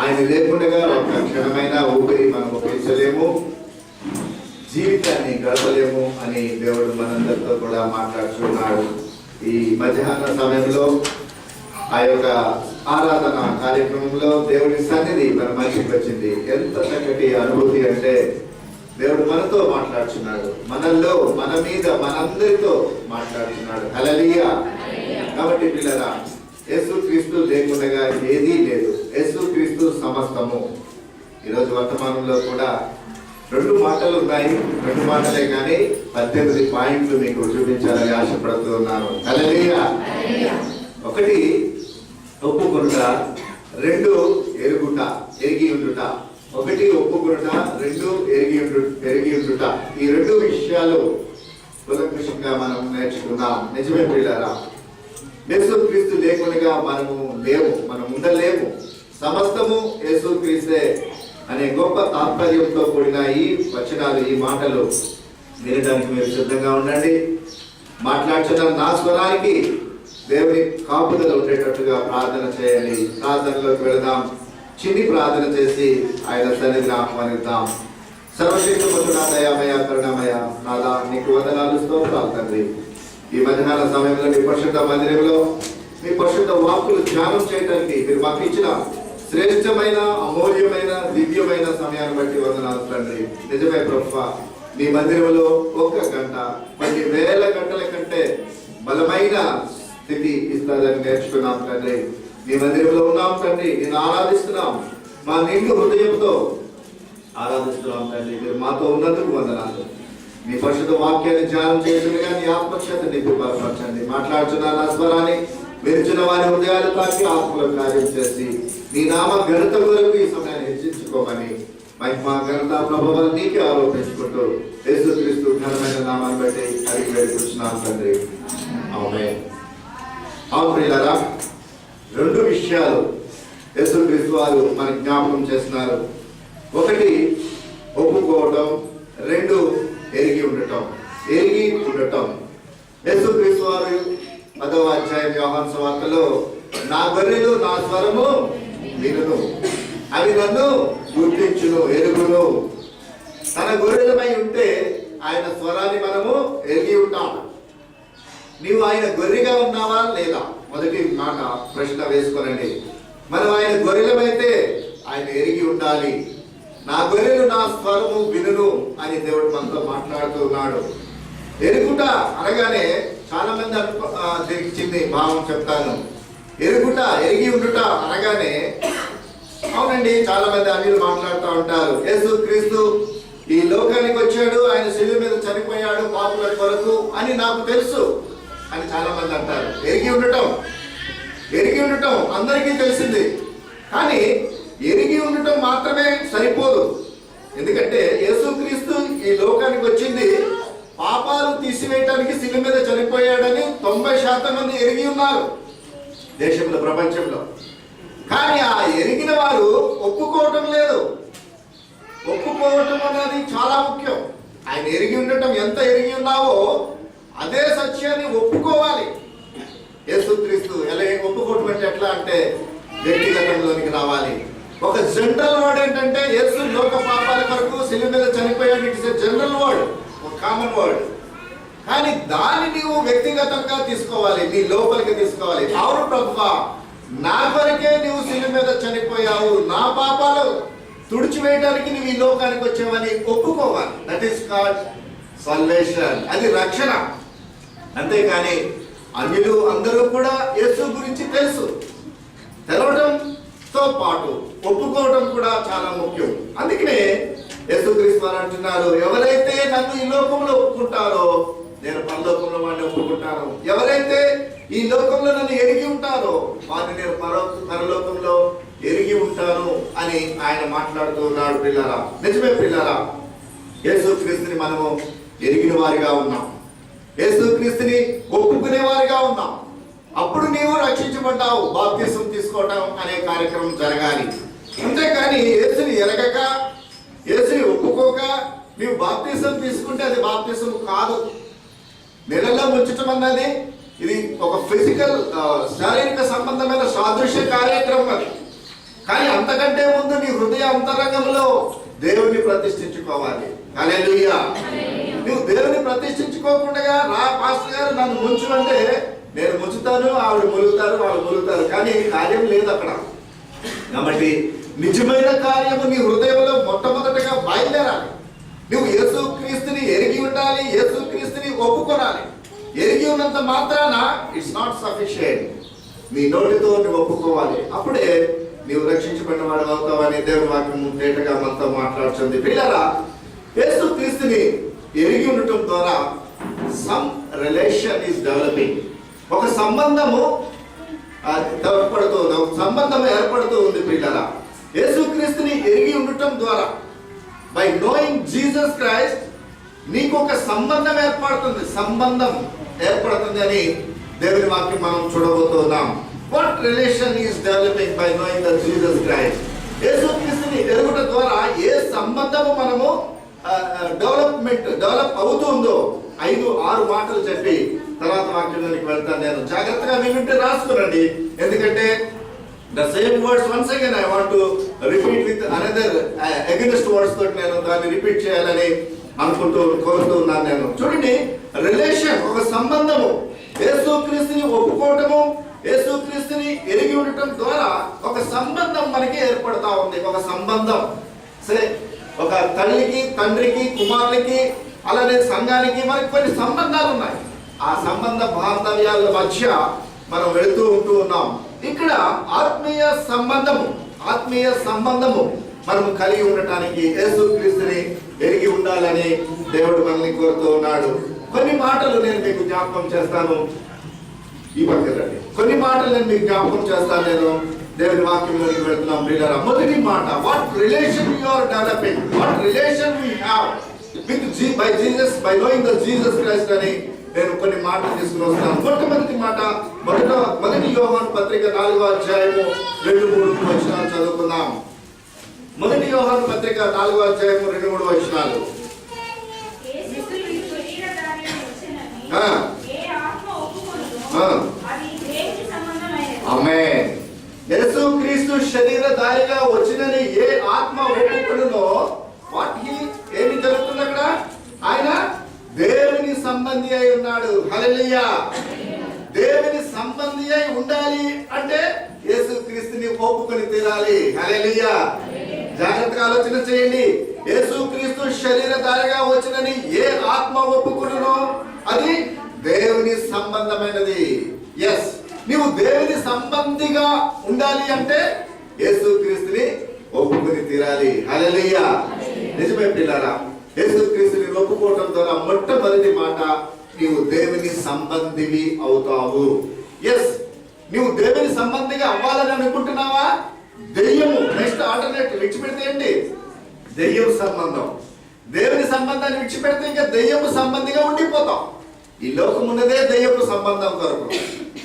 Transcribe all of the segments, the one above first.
ఆయన లేకుండా ఒక క్షణమైన ఊపిరి మనం పెంచలేము, జీవితాన్ని గడపలేము అని దేవుడు మనందరితో కూడా మాట్లాడుతున్నాడు. ఈ మధ్యాహ్న సమయంలో ఆ యొక్క ఆరాధన కార్యక్రమంలో దేవుడి సన్నిధి మన మనిషికి వచ్చింది. ఎంత చక్కటి అనుభూతి అంటే దేవుడు మనతో మాట్లాడుతున్నాడు, మనల్లో, మన మీద, మనందరితో మాట్లాడుతున్నాడు. హల్లెలూయా. కాబట్టి పిల్లరా, యేసుక్రీస్తు లేకుండా ఏదీ లేదు. యేసుక్రీస్తు సమస్తము. ఈరోజు వర్తమానంలో కూడా 2 మాటలు ఉన్నాయి. 2 మాటలే కానీ 18 పాయింట్లు మీకు చూపించాలని ఆశపడుతున్నాను. హల్లెలూయా. 1 ఒప్పుకొనుట, 2 ఎరుగుట, ఎరిగి ఉండుట. 1 ఒప్పుకొనుట, 2 ఎరిగి ఉండుట. ఈ 2 విషయాలు కులంకుషంగా మనం నేర్చుకుందాం. నిజమే పిల్లరా, యేసుక్రీస్తు లేకుండా మనము లేవు, మనం ఉండలేము. సమస్తము యేసుక్రీస్తే అనే గొప్ప తాత్పర్యంతో కూడిన ఈ వచనాలు, ఈ మాటలు వినడానికి మీరు సిద్ధంగా ఉండండి. మాట్లాడుతున్న నా స్వరానికి దేవుని కాపుదల ఉండేటట్టుగా ప్రార్థన చేయండి. ప్రార్థనలోకి వెళదాం. చిన్ని ప్రార్థన చేసి ఆయన సన్నిధిని ఆహ్వానిద్దాం. సర్వశక్తిమంతుడా, దయామయ, కరుణామయ నాదా, నీకు వందనాలు, స్తోత్రాలు తండ్రి. ఈ మధ్యాహ్న సమయంలో మీ పరిశుద్ధ మందిరంలో మీ పరిశుద్ధ వాక్కులు ధ్యానం చేయడానికి మీరు మాకు ఇచ్చిన శ్రేష్టమైన, అమూల్యమైన, దివ్యమైన సమయాన్ని బట్టి వందనాలు తండ్రి. నిజమే ప్రభువా, మీ మందిరంలో 1 గంట 10,000 గంటల కంటే బలమైన స్థితి ఇస్తారని నేర్చుకున్నాం తండ్రి. మీ మందిరంలో ఉన్నాం తండ్రి, నేను ఆరాధిస్తున్నాం, మా నిండు హృదయంతో ఆరాధిస్తున్నాం తండ్రి. మీరు మాతో ఉన్నందుకు వందనాలు. మీ పరిశుద్ధ వాక్యాన్ని ధ్యానం చేస్తుండగా నీ ఆత్మక్షతని బలపరచండి. మాట్లాడుతున్న నా స్వరాన్ని మెరిచిన వారి హృదయాలు తాకి ఆత్మలో కార్యం చేసి నీ నామ ఘనత వరకు ఈ సమయాన్ని హెచ్చించుకోమని మహిమ, ఘనత, ప్రభావాలు నీకే ఆరోపించుకుంటూ యేసుక్రీస్తు ఘనమైన నామాన్ని బట్టి అడిగి వేడుకుంటున్నాం తండ్రి. ఆమేన్. ప్రియులారా, 2 విషయాలు యేసుక్రీస్తు వారు మనకి జ్ఞాపకం చేస్తున్నారు. 1 ఒప్పుకోవడం, 2 ఎరిగి ఉండటం. ఎరిగి ఉండటం. యేసుక్రీస్తు వారు 10వ అధ్యాయం యోహాను సువార్తలో నా గొర్రెలు నా స్వరము వినును, అవి నన్ను గుర్తించును, ఎరుగును. తన గొర్రెలమై ఉంటే ఆయన స్వరాన్ని మనము ఎరిగి ఉంటాం. నీవు ఆయన గొర్రెగా ఉన్నావా లేదా? మొదటి మాట ప్రశ్న వేసుకోనండి. మనం ఆయన గొర్రెలమైతే ఆయన ఎరిగి ఉండాలి. నా గొర్రెలు నా స్వరము వినును అని దేవుడు మనతో మాట్లాడుతున్నాడు. ఎరుగుట అనగానే చాలా మంది చిన్న భావం చెప్తాను. ఎరుగుట, ఎరిగి ఉండుట అనగానే అవునండి, చాలా మంది అన్యులు మాట్లాడుతూ ఉంటారు. యేసుక్రీస్తు ఈ లోకానికి వచ్చాడు, ఆయన శిలువ మీద చనిపోయాడు పాపుల కొరకు అని నాకు తెలుసు అని చాలా మంది అంటారు. ఎరిగి ఉండటం అందరికీ తెలిసింది. కానీ ఎరిగి ఉండటం మాత్రమే సరిపోదు. ఎందుకంటే యేసుక్రీస్తు ఈ లోకానికి వచ్చింది పాపాలు తీసివేయడానికి, శిలువ మీద చనిపోయాడని 90% మంది ఎరిగి ఉన్నారు దేశంలో, ప్రపంచంలో. కానీ ఆ ఎరిగిన వారు ఒప్పుకోవటం లేదు. ఒప్పుకోవటం అనేది చాలా ముఖ్యం. ఆయన ఎరిగి ఉండటం, ఎంత ఎరిగి ఉన్నావో అదే సత్యాన్ని ఒప్పుకోవాలి. యేసుక్రీస్తు ఎలా ఒప్పుకోవటం అంటే ఎట్లా అంటే వ్యక్తిగతంలోనికి రావాలి. ఒక జనరల్ వర్డ్ ఏంటంటే యేసు లోక పాపాల కొరకు శిలువ మీద చనిపోయాడు. ఇట్స్ ఎ జనరల్ వర్డ్, ఒక కామన్ వర్డ్. కానీ దాన్ని నీవు వ్యక్తిగతంగా తీసుకోవాలి, నీ లోపలికి తీసుకోవాలి. అవును ప్రభువా, నా కొరకే నీవు శిలువ మీద చనిపోయావు, నా పాపాలు తుడిచివేయడానికి నువ్వు ఈ లోకానికి వచ్చావని ఒప్పుకోవాలి. That is called salvation. అది రక్షణ. అంతేకాని అన్యులు అందరూ కూడా యేసు గురించి తెలుసు, తెలవడంతో పాటు ఒప్పుకోవడం కూడా చాలా ముఖ్యం. అందుకనే యేసుక్రీస్తు వారు అంటున్నారు, ఎవరైతే నన్ను ఈ లోకంలో ఒప్పుకుంటారో నేను పరలోకంలో వాడిని ఒప్పుకుంటాను. ఎవరైతే ఈ లోకంలో నన్ను ఎరిగి ఉంటారో వారిని నేను పరలోకంలో ఎరిగి ఉంటాను అని ఆయన మాట్లాడుతున్నాడు. పిల్లరా, నిజమే పిల్లరా, యేసుక్రీస్తుని మనము ఎరిగిన వారిగా ఉన్నాం, యేసుక్రీస్తుని ఒప్పుకునే వారిగా ఉన్నాం. అప్పుడు నీవు రక్షించబడ్డావు. బాప్తిసం తీసుకోవటం అనే కార్యక్రమం జరగాలి. అంతేకాని యేసుని ఎరగక, యేసుని ఒప్పుకోక నీవు బాప్తిసం తీసుకుంటే అది బాప్తిసం కాదు. నీళ్ళలో ముంచటం అన్నది ఇది ఒక ఫిజికల్ శారీరక సంబంధమైన సాదృశ్య కార్యక్రమం. అది కానీ అంతకంటే ముందు నీ హృదయ అంతరంగంలో దేవుని ప్రతిష్ఠించుకోవాలి. హల్లెలూయా. నువ్వు దేవుని ప్రతిష్ఠించుకోకుండా రా పాస్టర్ గారు నన్ను ముంచు అంటే నేను ముంచుతాను, ఆవిడ ములుగుతారు, వాళ్ళు ములుగుతారు, కానీ కార్యం లేదు అక్కడ. కాబట్టి నిజమైన కార్యము నీ హృదయంలో మొట్టమొదటిగా బయలుదేరాలి. నువ్వు యేసుక్రీస్తుని ఎరిగి ఉండాలి, యేసుక్రీస్తుని ఒప్పుకోవాలి. ఎరిగి ఉన్నంత మాత్రాన ఇట్స్ నాట్ సఫిషియెంట్. నీ నోటితో నువ్వు ఒప్పుకోవాలి, అప్పుడే నీవు రక్షించబడిన వాడు అవుతావని దేవుని వాక్యం తేటగా మనతో మాట్లాడుతుంది. పిల్లరా, యేసుక్రీస్తుని ఎరిగి ఉండటం ద్వారా సమ్ రిలేషన్ ఈస్ డెవలపింగ్. ఒక సంబంధము ఏర్పడుతుంది, ఒక సంబంధం ఏర్పడుతూ ఉంది. పిల్లరా, యేసుక్రీస్తుని ఎరిగి ఉండటం ద్వారా, బై నోయింగ్ జీసస్ క్రైస్ట్, నీకు ఒక సంబంధం ఏర్పడుతుంది అని దేవుని వాక్యం మనం చూడబోతున్నాం. What relation is developing by knowing the Jesus Christ? యేసుక్రీస్తుని ఎరుగుట ద్వారా ఏ సంబంధము మనము డెవలప్ అవుతుందో 5-6 మాటలు చెప్పి తర్వాత వాక్యంలోనికి వెళ్తాను. నేను జాగ్రత్తగా వింటే రాసుకురండి, ఎందుకంటే the same words once again I want to repeat with another against words తోటి నేను దాన్ని రిపీట్ చేయాలని కోరుతున్నాను. నేను చూడండి, రిలేషన్, ఒక సంబంధము, యేసుక్రీస్తుని ఒప్పుకోవటము, యేసుక్రీస్తుని ఎరిగి ఉండటం ద్వారా ఒక సంబంధం మనకి ఏర్పడతా ఉంది. ఒక సంబంధం, సరే, ఒక తల్లికి, తండ్రికి, కుమారులకి, అలానే సంఘానికి మనకి కొన్ని సంబంధాలు ఉన్నాయి. ఆ సంబంధ బాంధవ్యాల మధ్య మనం వెళుతూ ఉన్నాం. ఇక్కడ ఆత్మీయ సంబంధము మనము కలిగి ఉండటానికి యేసుక్రీస్తుని ఎరిగి ఉండాలని దేవుడు మనల్ని కోరుతూ ఉన్నాడు. కొన్ని మాటలు నేను మీకు జ్ఞాపకం చేస్తాను. ఈ పక్కనండి, కొన్ని మాటలు నేను మీకు జ్ఞాపకం చేస్తాను. నేను దేవుని వాక్యంలోకి వెళ్తున్నాం. ప్రియులారా, మొదటి మాట, what relation you are developing, what relation we have with by Jesus, by knowing the Jesus Christ అని నేను కొన్ని మాటలు తీసుకుని వస్తాను. మొట్టమొదటి మాట, మొదటి యోహాను పత్రిక 4వ అధ్యాయము 2-3 వచనాలు చదువుకుందాం. మొదటి యోహాను పత్రిక 4వ అధ్యాయము 2-3 వచనాలు. ఆమేన్. యేసుక్రీస్తు శరీరధారిగా వచ్చినని ఏ ఆత్మ ఒప్పుకొనునో ఏమి జరుగుతుంది అక్కడ? ఆయన దేవుని సంబంధి అయి ఉన్నాడు. హల్లెలూయా. దేవుని సంబంధి అయి ఉండాలి అంటే యేసుక్రీస్తుని ఒప్పుకొని తీరాలి. హల్లెలూయా. జాగ్రత్తగా ఆలోచన చేయండి. యేసుక్రీస్తు శరీరధారిగా వచ్చినని ఏ ఆత్మ ఒప్పుకొనునో అది దేవుని సంబంధమైనది. ఎస్, నీవు దేవుని సంబంధిగా ఉండాలి అంటే యేసుక్రీస్తుని ఒప్పుకొని తీరాలి. హల్లెలూయా. నిజమే పిల్లారా, యేసుక్రీస్తుని ఒప్పుకోవటం ద్వారా మొట్టమొదటి మాట, నీవు దేవుని సంబంధివి అవుతావు. ఎస్, నీవు దేవుని సంబంధిగా అవ్వాలని అనుకుంటున్నావా? దెయ్యము నెక్స్ట్ ఆల్టర్నేటివ్ విడిచిపెడితే ఏంటి? దెయ్యం సంబంధం. దేవుని సంబంధాన్ని విడిచిపెడితే ఇంకా దెయ్యము సంబంధిగా ఉండిపోతాం. ఈ లోకం ఉన్నదే దెయ్యపు సంబంధం కొరకు,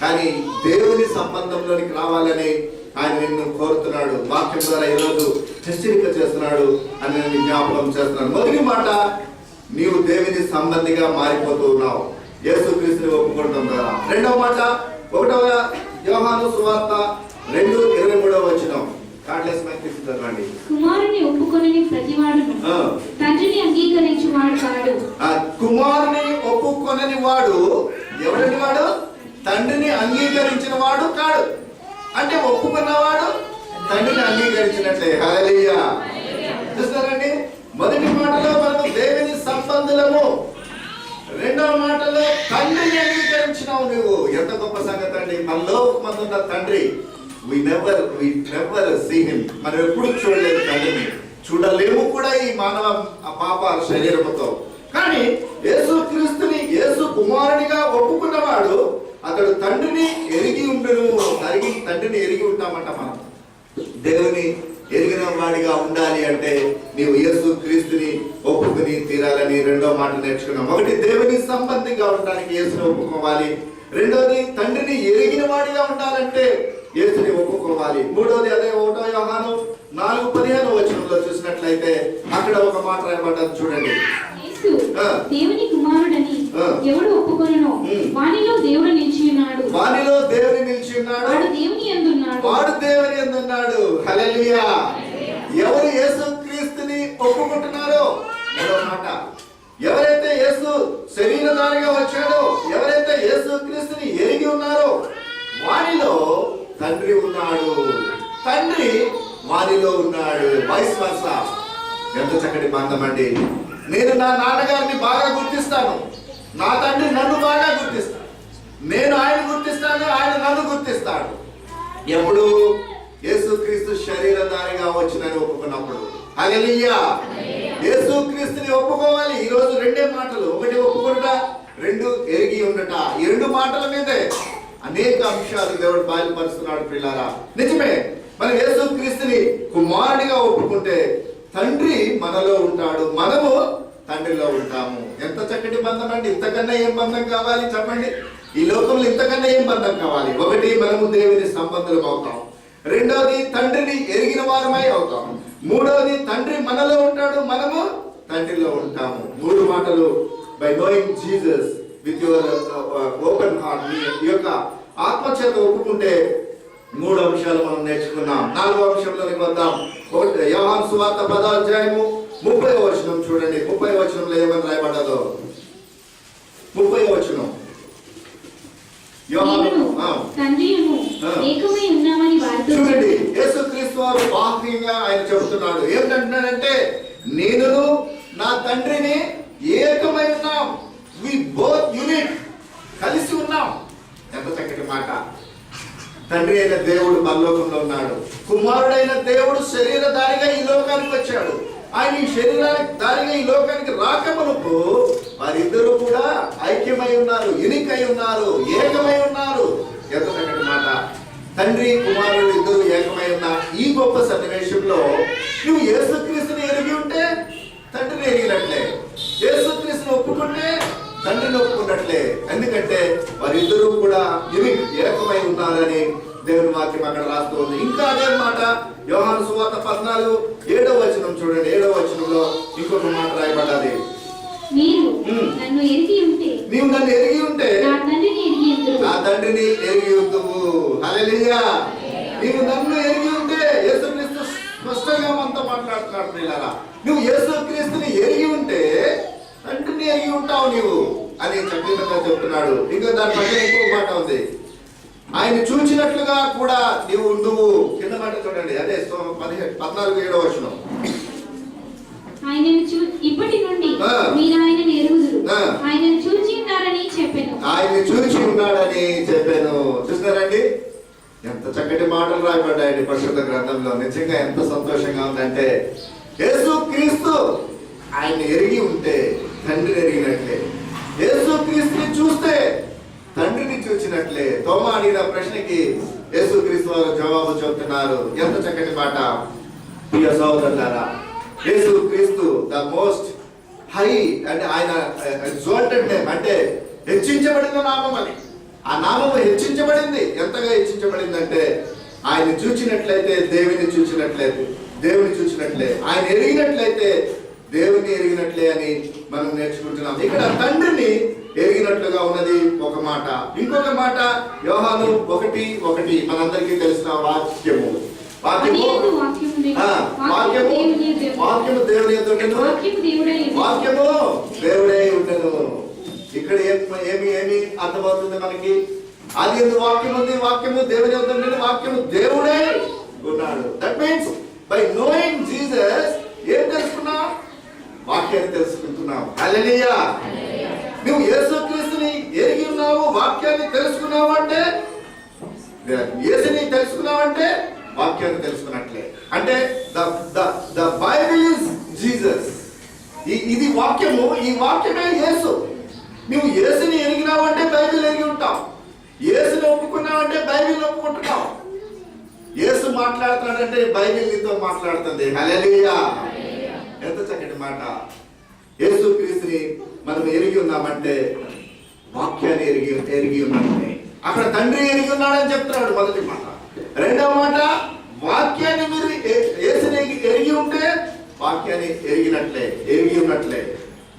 కానీ దేవుని సంబంధంలోనికి రావాలని ఆయన నిన్ను కోరుతున్నాడు. వాక్యం ద్వారా ఈరోజు హెచ్చరిక చేస్తున్నాడు అని నేను జ్ఞాపకం చేస్తున్నాను. మొదటి మాట, నీవు దేవుని సంబంధిగా మారిపోతూ ఉన్నావు యేసుక్రీస్తుని ఒప్పుకోవడం ద్వారా. రెండవ మాట, 1వ యోహాను సువార్త 2:23 వచనం. కుమారుని ఒప్పుకొనని ప్రతివాడును తండ్రిని అంగీకరించువాడు కాడు. కుమారుని ఒప్పుకొనని వాడు ఎవడని వాడు? తండ్రిని అంగీకరించిన వాడు కాడు. అంటే ఒప్పుకున్నవాడు తండ్రిని అంగీకరించినట్లే. హల్లెలూయా. చూస్తారండి, మొదటి మాటలో మనము దేవుని సంబంధులము, రెండవ మాటలో తండ్రిని అంగీకరించినావు నువ్వు. ఎంత గొప్ప సంగతి అండి. మనలో ఉన్న తండ్రి, we never see him. మనం ఎప్పుడు చూడలేదు తండ్రిని, చూడలేము కూడా ఈ మానవ పాప శరీరముతో. కానీ యేసుక్రీస్తుని యేసు కుమారునిగా ఒప్పుకున్నవాడు అతడు తండ్రిని ఎరిగి ఉండును. తండ్రిని ఎరిగి ఉంటామంట. మనం దేవుని ఎరిగిన వాడిగా ఉండాలి అంటే నీవు యేసుక్రీస్తుని ఒప్పుకుని తీరాలని రెండో మాట నేర్చుకున్నాం. ఒకటి, దేవుని సంబంధిగా ఉండడానికి యేసుని ఒప్పుకోవాలి. రెండోది, తండ్రిని ఎరిగిన వాడిగా ఉండాలంటే యేసుని ఒప్పుకోవాలి. మూడోది, అదే 1వ యోహాను 4:15 వచనంలో చూసినట్లయితే అక్కడ ఒక మాట రాయబడ్డది చూడండి. క్రీస్తు ఆ. దేవుని కుమారుడని ఆ. ఎవడు ఒప్పుకొనునో వానిలో దేవుడు నిలిచి ఉన్నాడు. వానిలో దేవుని నిలిచి ఉన్నాడు. వాడు దేవుని యందు ఉన్నాడు. వాడు దేవుని యందు ఉన్నాడు. హల్లెలూయా. ఎవరు యేసుక్రీస్తుని ఒప్పుకుంటున్నారో మరో మాట, ఎవరైతే యేసు శరీరధారిగా వచ్చాడో, ఎవరైతే యేసుక్రీస్తుని ఎరిగి ఉన్నారో వానిలో తండ్రి ఉన్నాడు, తండ్రి వానిలో ఉన్నాడు. Vice versa. ఎంత చక్కటి బంధం అండి. నేను నా నాన్నగారిని బాగా గుర్తిస్తాను, నా తండ్రి నన్ను బాగా గుర్తిస్తాడు, నేను ఆయన గుర్తిస్తాను, ఆయన నన్ను గుర్తిస్తాడు. ఎప్పుడు యేసుక్రీస్తు శరీరధారిగా వచ్చినని ఒప్పుకున్నప్పుడు. హల్లెలూయా. యేసుక్రీస్తుని ఒప్పుకోవాలి. ఈ రోజు రెండే మాటలు, ఒకటి ఒప్పుకుంట, రెండు ఎరిగి ఉండట. ఈ రెండు మాటల మీదే అనేక అంశాలు దేవుడు బయలుపరుస్తున్నాడు ప్రియులారా. నిజమే, మనం యేసుక్రీస్తుని కుమారుడిగా ఒప్పుకుంటే తండ్రి మనలో ఉంటాడు, మనము తండ్రిలో ఉంటాము. ఎంత చక్కటి బంధం అండి. ఇంతకన్నా ఏం బంధం కావాలి చెప్పండి? ఈ లోకంలో ఇంతకన్నా ఏం బంధం కావాలి? ఒకటి, మనము దేవుని సంబంధులం అవుతాం. రెండవది, తండ్రిని ఎరిగిన వారమై అవుతాం. మూడవది, తండ్రి మనలో ఉంటాడు, మనము తండ్రిలో ఉంటాము. మూడు మాటలు. By knowing Jesus with your open heart, మీ యొక్క ఆత్మచేత ఒప్పుకుంటే మూడు అంశాలు మనం నేర్చుకున్నాం. నాలుగో అంశంలోకి వద్దాం. యోహాను సువార్త 10వ అధ్యాయము 30వ వచనం చూడండి. 30వ వచనంలో ఏమని రాయబడ్డదో. 30వ వచనం. నేనును తండ్రియును ఏకమై ఉన్నామని వారితో చూడండి, యేసుక్రీస్తు వారు వాక్యంగా ఆయన చెబుతున్నాడు. ఏమిటంటున్నాడంటే, నేనును నా తండ్రిని ఏకమై ఉన్నాం. వి బోత్ యూనిట్, కలిసి ఉన్నాం. ఎంత చక్కటి మాట. తండ్రి అయిన దేవుడు పరలోకంలో ఉన్నాడు, కుమారుడైన దేవుడు శరీరధారిగా ఈ లోకానికి వచ్చాడు. ఆయన ఈ శరీరధారిగా ఈ లోకానికి రాకమునుపు వారిద్దరూ కూడా ఐక్యమై ఉన్నారు, యూనిక్ అయి ఉన్నారు, ఏకమై ఉన్నారు. ఎంత చక్కటి మాట. తండ్రి కుమారుడు ఇద్దరు ఏకమై ఉన్న ఈ గొప్ప సన్నివేశంలో నువ్వు యేసుక్రీస్తుని ఎరిగి ఉంటే తండ్రిని ఎరిగినట్లే, యేసుక్రీస్తుని ఒప్పుకుంటే తండ్రిని ఒప్పుకున్నట్లే. ఎందుకంటే వారిద్దరూ కూడా యూనిక్, ఏకమై ఉన్నారని దేవుని వాక్యం అక్కడ రాస్తుంది. ఇంకా అదే మాట యోహాను సువార్త 14:7వ వచనం చూడండి. 7వ వచనంలో ఇంకొక మాట రాయబడ్డది. మీరు నన్ను ఎరిగి ఉంటే, నీవు నన్ను ఎరిగి ఉంటే నా తండ్రిని ఎరిగి ఉందురు. నా తండ్రిని ఎరిగి ఉందువు. హల్లెలూయా. నీవు నన్ను ఎరిగి ఉంటే, యేసుక్రీస్తు స్పష్టంగా మనతో మాట్లాడుతున్నాడు ప్రియులారా. నువ్వు యేసుక్రీస్తుని ఎరిగి ఉంటే తండ్రిని ఎరిగి ఉంటావు నీవు అని చక్కగా చెప్తున్నాడు. ఇంకా దాని పట్ల ఇంకో మాట ఉంది. ఆయన చూచినట్లుగా కూడా నీవు ఉండువు. కింద మాట చూడండి, అదే 14:7వ వచనం. ఆయనను ఇప్పటి నుండి మీరు ఆయనను ఎరుగుదురు, ఆయనను చూచి ఉన్నారని చెప్పాను. ఆయన్ని చూచి ఉన్నాడని చెప్పాను. చూస్తున్నారండి, ఎంత చక్కటి మాటలు రాయబడ్డాయండి పరిశుద్ధ గ్రంథంలో. నిజంగా ఎంత సంతోషంగా ఉందంటే, యేసుక్రీస్తు ఆయన ఎరిగి ఉంటే తండ్రిని ఎరిగినట్లే, యేసుక్రీస్తుని చూస్తే తండ్రిని చూచినట్లే. తోమా అడిగిన ప్రశ్నకి యేసుక్రీస్తు వారు జవాబు చెబుతున్నారు. ఎంత చక్కటి మాట. ప్రియ సహోదరులారా, యేసుక్రీస్తు ద మోస్ట్ హై అంటే ఆయన ఎగ్జాల్టెడ్ నేమ్, అంటే హెచ్చించబడిన నామం అది. ఆ నామము హెచ్చించబడింది. ఎంతగా హెచ్చించబడింది అంటే, ఆయన చూచినట్లయితే దేవుని చూచినట్లయితే, దేవుని చూచినట్లే, ఆయన ఎరిగినట్లయితే దేవుని ఎరిగినట్లే అని మనం నేర్చుకుంటున్నాం. ఇక్కడ తండ్రిని ఎరిగినట్లుగా ఉన్నది ఒక మాట. ఇంకొక మాట యోహాను 1:1 మనందరికీ తెలిసిన వాక్యము. వాక్యము దేవుని యొద్ద ఉండెను, వాక్యము దేవుడై ఉండెను. ఇక్కడ ఏమి అర్థమవుతుంది మనకి? అది ఎందుకు వాక్యం ఉంది, వాక్యము దేవుని యొద్ద ఉండెను, వాక్యము దేవుడై ఉన్నాడు. That means by knowing Jesus ఏం తెలుసుకున్నావు? వాక్యాన్ని తెలుసుకుంటున్నావు. హల్లెలూయా. నువ్వు యేసుక్రీస్తుని ఎరిగి ఉన్నావు, వాక్యాన్ని తెలుసుకున్నావు అంటే, యేసుని తెలుసుకున్నావంటే వాక్యాన్ని తెలుసుకున్నట్లే. అంటే ద బైబిల్ ఇస్ జీసస్. ఇది వాక్యము, ఈ వాక్యమే యేసు. నువ్వు యేసుని ఎరిగినావంటే బైబిల్ ఎరిగి ఉంటావు, యేసుని ఒప్పుకున్నావంటే బైబిల్ ఒప్పుకుంటున్నావు. యేసు మాట్లాడుతున్నాడంటే బైబిల్ నీతో మాట్లాడుతుంది. హల్లెలూయా. ఎంత చక్కటి మాట. యేసుక్రీస్తుని మనం ఎరిగి ఉన్నామంటే వాక్యాన్ని ఎరిగి ఉన్నట్లే. అక్కడ తండ్రి ఎరిగి ఉన్నాడని చెప్తున్నాడు మొదటి మాట. రెండవ మాట, వాక్యాన్ని మీరు యేసుని ఎరిగి ఉంటే వాక్యాన్ని ఎరిగి ఉన్నట్లే.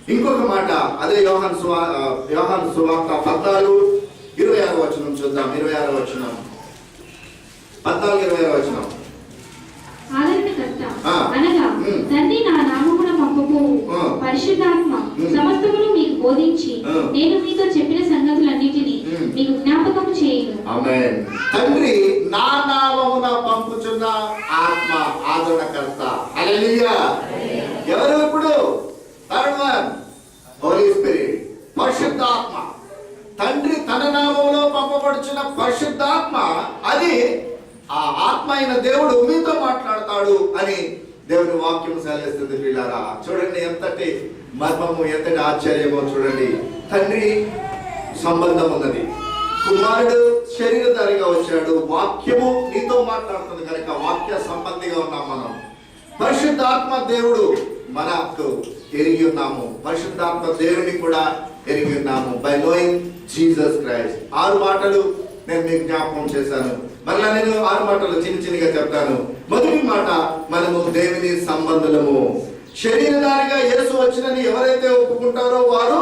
ఇంకొక మాట అదే యోహాను సువార్త 14:26 వచనం చూద్దాం. 26 వచనం, 14:26 వచనం. ఆదరణకర్త అనగా తండ్రి నా నామమున పంపబో పరిశుద్ధాత్మ సమస్తమును మీకు బోధించి నేను మీతో చెప్పిన సంగతులన్నిటినీ మీకు జ్ఞాపకం చేయును. ఆమేన్. తండ్రి నా నామమున పంపుచున్న ఆత్మ ఆదరణకర్త. హల్లెలూయా. ఎవరు ఇప్పుడు? థర్డ్ వన్, హోలీ స్పిరిట్, పరిశుద్ధాత్మ. తండ్రి తన నామములో పంపబడుచున్న పరిశుద్ధాత్మ, అది ఆ ఆత్మ అయిన దేవుడు మీతో మాట్లాడతాడు అని దేవుని వాక్యం సెలవిస్తుంది. పిల్లారా చూడండి, ఎంతటి మర్మము, ఎంతటి ఆశ్చర్యమో చూడండి. తండ్రి సంబంధం ఉన్నది, కుమారుడు శరీరధారిగా వచ్చాడు, వాక్యము నీతో మాట్లాడుతుంది కనుక వాక్య సంబంధిగా ఉన్నాం మనం. పరిశుద్ధాత్మ దేవుడు మనకు ఎరిగి ఉన్నాము, పరిశుద్ధాత్మ దేవుని కూడా ఎరిగి ఉన్నాము. By knowing Jesus Christ. 6 మాటలు నేను మీకు జ్ఞాపకం చేశాను. మళ్ళా నేను 6 మాటలు చిన్నగా చెప్తాను. మొదటి మాట, మనము దేవుని సంబంధులము. శరీరధారిగా యేసు వచ్చినని ఎవరైతే ఒప్పుకుంటారో వారు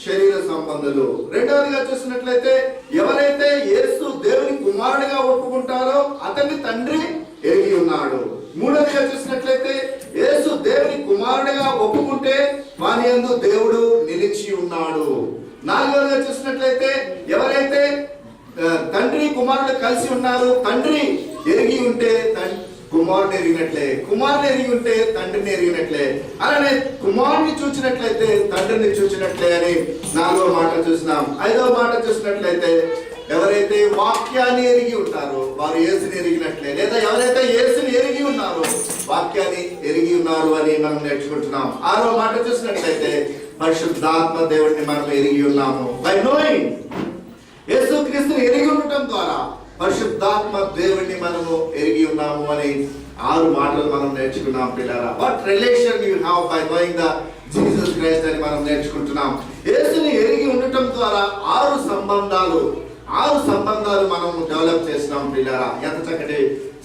శరీర సంబంధులు. రెండవదిగా చూసినట్లయితే, ఎవరైతే యేసు దేవుని కుమారుడిగా ఒప్పుకుంటారో అతన్ని తండ్రి ఎరిగి ఉన్నాడు. మూడవదిగా చూసినట్లయితే, యేసు దేవుని కుమారుడిగా ఒప్పుకుంటే వాని యందు దేవుడు నిలిచి ఉన్నాడు. నాలుగవదిగా చూసినట్లయితే, ఎవరైతే తండ్రి కుమారుడు కలిసి ఉన్నారు, తండ్రి ఎరిగి ఉంటే కుమారుని ఎరిగినట్లే, కుమారుని ఎరిగి ఉంటే తండ్రిని ఎరిగినట్లే, అలానే కుమారుని చూసినట్లయితే తండ్రిని చూసినట్లే అని 4వ మాట చూసినాం. 5వ మాట చూసినట్లయితే, ఎవరైతే వాక్యాన్ని ఎరిగి ఉంటారో వారు యేసుని ఎరిగినట్లే, లేదా ఎవరైతే యేసుని ఎరిగి ఉన్నారో వాక్యాన్ని ఎరిగి ఉన్నారు అని మనం నేర్చుకుంటున్నాం. 6వ మాట చూసినట్లయితే, పరిశుద్ధాత్మ దేవుడిని మనం ఎరిగి ఉన్నాము. బై నోయింగ్, యేసుక్రీస్తుని ఎరిగి ఉండటం ద్వారా పరిశుద్ధాత్మ దేవుడిని మనము ఎరిగి ఉన్నాము అని 6 మాటలు మనం నేర్చుకున్నాం. పిల్లరా, what relation you have by knowing the Jesus Christ అని మనం నేర్చుకుంటున్నాం. యేసుని ఎరిగి ఉండటం ద్వారా 6 సంబంధాలు మనం డెవలప్ చేసినాం. పిల్లరా, ఎంత చక్కటి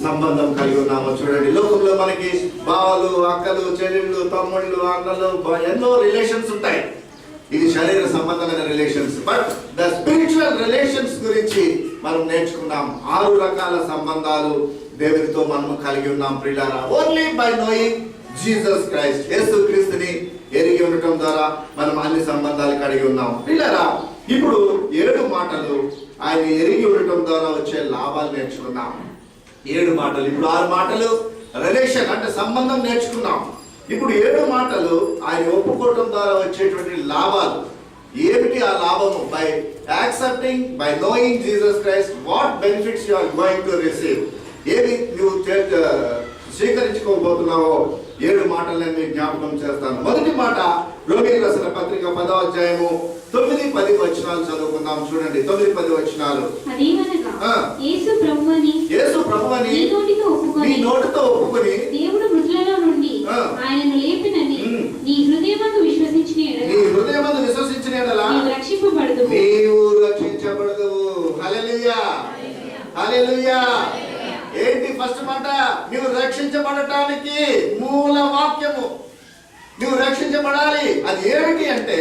సంబంధం కలిగి ఉన్నామో చూడండి. లోకంలో మనకి బావలు, అక్కలు, చెల్లెళ్ళు, తమ్ముళ్ళు, అన్నలు, ఎన్నో రిలేషన్స్ ఉంటాయి. ఇది శరీర సంబంధమైన relations. But the spiritual relations గురించి మనం నేర్చుకున్నాం. 6 రకాల సంబంధాలు దేవునితో మనం కలిగి ఉన్నాం. ప్రియులారా, only by knowing Jesus Christ, యేసుక్రీస్తుని ఎరిగి ఉండటం ద్వారా మనం అన్ని సంబంధాలు కలిగి ఉన్నాం. ప్రియులారా, ఇప్పుడు 7 మాటలు ఆయన ఎరిగి ఉండటం ద్వారా వచ్చే లాభాలు నేర్చుకున్నాం. 7 మాటలు. ఇప్పుడు 6 మాటలు రిలేషన్ అంటే సంబంధం నేర్చుకున్నాం. ఇప్పుడు 7 మాటలు ఆయన ఒప్పుకోవటం ద్వారా వచ్చేటువంటి లాభాలు ఏమిటి? ఆ లాభము, by accepting, by knowing Jesus Christ, what benefits you are going to receive. ఏమి నువ్వు స్వీకరించుకోబోతున్నావో 7 మాటలు నేను మీకు జ్ఞాపకం చేస్తాను. మొదటి మాట, రోమీయులకు రాసిన పత్రిక 10వ అధ్యాయము 9-10 వచనాలు చదువుకుందాం. చూడండి, 9-10 వచనాలు. యేసు ప్రభువని నీ నోటితో ఒప్పుకొని దేవుడు మృతులలో నుండి ఆయనను లేపినని నీ హృదయమందు విశ్వసించిన ఎడల నీవు రక్షించబడదువు. హల్లెలూయా, హల్లెలూయా. ఏంటి ఫస్ట్ మాట? నువ్వు రక్షించబడటానికి మూల వాక్యము, నువ్వు రక్షించబడాలి. అది ఏమిటి అంటే,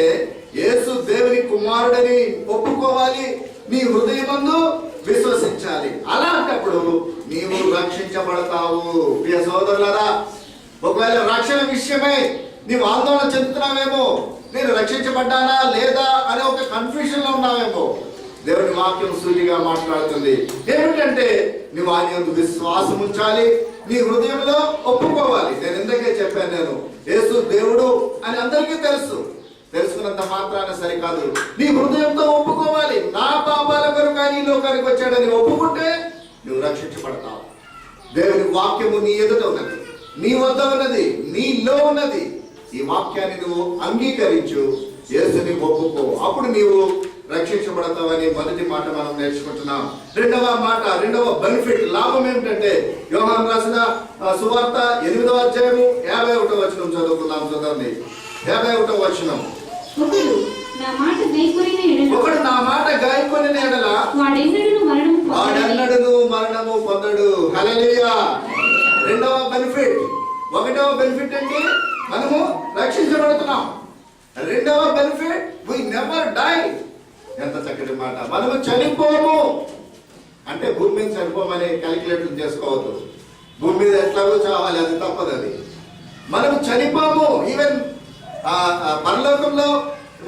యేసు దేవుని కుమారుడని ఒప్పుకోవాలి, నీ హృదయమందు విశ్వసించాలి. అలాంటప్పుడు నీవు రక్షించబడతావు. ప్రియ సోదరులారా, ఒకవేళ రక్షణ విషయమై నీవు ఆందోళన చెందుతున్నావేమో, నేను రక్షించబడ్డానా లేదా అనే ఒక కన్ఫ్యూజన్ లో ఉన్నావేమో, దేవుని వాక్యం సూటిగా మాట్లాడుతుంది. ఏమిటంటే, నువ్వు ఆయన యందు విశ్వాసం ఉంచాలి, నీ హృదయంలో ఒప్పుకోవాలి. నేను ఇందాకే చెప్పాను, నేను యేసు దేవుడు అని అందరికీ తెలుసుకున్నంత మాత్రాన సరికాదు, నీ హృదయంతో ఒప్పుకోవాలి. నా పాపాల కొరకు ఆయన ఈ లోకానికి వచ్చాడని ఒప్పుకుంటే నువ్వు రక్షించబడతావు. దేవుని వాక్యము నీ ఎదుట ఉన్నది, నీ వద్ద ఉన్నది, నీలో ఉన్నది. ఈ వాక్యాన్ని నువ్వు అంగీకరించు, యేసుని ఒప్పుకో, అప్పుడు నీవు రక్షించబడతావని మొదటి మాట మనం నేర్చుకుంటున్నాం. రెండవ మాట, రెండవ బెనిఫిట్, లాభం ఏమిటంటే, యోహాను రాసిన సువార్త 8వ అధ్యాయము 51వ వచనం చదువుకుందాం. చదవండి, 51వ వచనం. ఒకడు నా మాట గాయకొనిన ఎడల వాడెన్నడూ మరణము పొందడు. హల్లెలూయా. రెండవ బెనిఫిట్. 1వ బెనిఫిట్ అంటే మనము రక్షించబడుతున్నాం. రెండవ బెనిఫిట్, వి నెవర్ డై. ఎంత చక్కటి మాట. మనము చనిపోము అంటే భూమి మీద చనిపోమని క్యాలిక్యులేటర్ చేసుకోవద్దు. భూమి మీద ఎట్లాగో చావాలి, అది తప్పదు. అది మనము చనిపోము. ఈవెన్ పరలోకంలో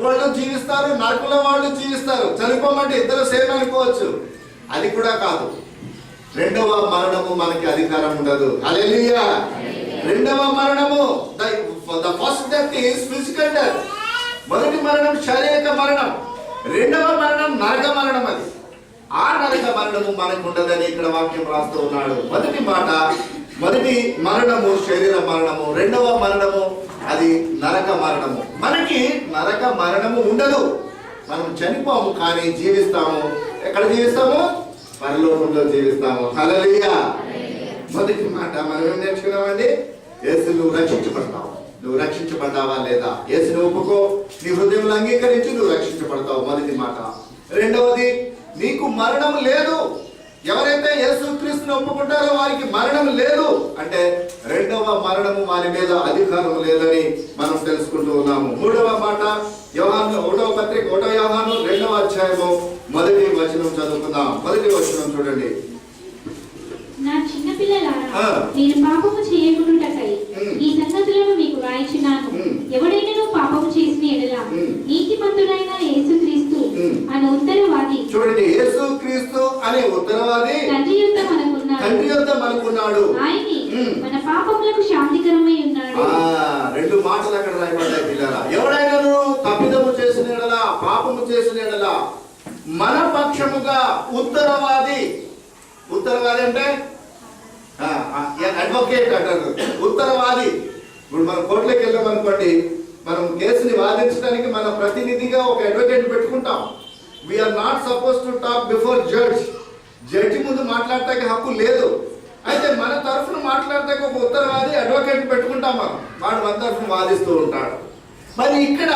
వాళ్ళు జీవిస్తారు, నరకంలో వాళ్ళు జీవిస్తారు. చనిపోమంటే ఇద్దరు సేమ్ అనుకోవచ్చు, అది కూడా కాదు. రెండవ మరణము మనకి అధికారం ఉండదు. హల్లెలూయా. రెండవ మరణము, the first death is physical death. మొదటి మరణం శారీరక మరణం, రెండవ మరణం నరక మరణం. అది ఆ నరక మరణము మనకు ఉండదని ఇక్కడ వాక్యం రాస్తూ ఉన్నాడు. మొదటి మాట, మొదటి మరణము శరీర మరణము, రెండవ మరణము అది నరక మరణము. మనకి నరక మరణము ఉండదు. మనం చనిపోము కానీ జీవిస్తాము. ఎక్కడ జీవిస్తాము? పరలోకంలో జీవిస్తాము. హల్లెలూయా. మొదటి మాట మనం ఏం నేర్చుకున్నామండి? యేసు నువ్వు రక్షించబడతావు. నువ్వు రక్షించబడ్డావా లేదా? యేసుని ఒప్పుకో, నీ హృదయంలో అంగీకరించి నువ్వు రక్షించబడతావు. మొదటి మాట. రెండవది, నీకు మరణం లేదు. ఎవరైతే యేసుక్రీస్తుని ఒప్పుకుంటారో వారికి మరణం లేదు. అంటే రెండవ మరణము వారి మీద అధికారం లేదని మనం తెలుసుకుంటూ ఉన్నాము. మూడవ మాట, యోహాను 1వ పత్రిక 1వ యోహాను 2వ అధ్యాయము 1వ వచనం చదువుకుందాం. 1వ వచనం చూడండి. నా చిన్న పిల్లలారా, నేను పాపము చేయకుండుటకై ఈ సంగతులను మీకు రాయించున్నాను. ఎవడైనా పాపము చేసిన ఎడల నీతిమంతుడైన యేసుక్రీస్తు అనే ఉత్తరవాది, చూడండి, యేసుక్రీస్తు అనే ఉత్తరవాది తండ్రి యొద్ద మనకున్నాడు. ఆయన్ని మన పాపములకు శాంతికరమై ఉన్నాడు. రెండు మాటలు అక్కడ రాయబడ్డాయి పిల్లరా. ఎవడైనా తప్పిదము చేసిన ఎడల, పాపము చేసిన ఎడల మన పక్షముగా ఉత్తరవాది. ఉత్తరవాది అంటే అడ్వకేట్ అంటారు. ఉత్తరవాది. ఇప్పుడు మనం కోర్టులోకి వెళ్ళామనుకోండి, మనం కేసుని వాదించడానికి మన ప్రతినిధిగా ఒక అడ్వకేట్ పెట్టుకుంటాం. We are not suppose to talk before judge. Judge ముందు మాట్లాడటానికి హక్కు లేదు. అయితే మన తరఫున మాట్లాడటానికి ఒక ఉత్తరవాది, అడ్వకేట్ పెట్టుకుంటాం. వాడు మన తరఫున వాదిస్తూ ఉంటాడు. మరి ఇక్కడ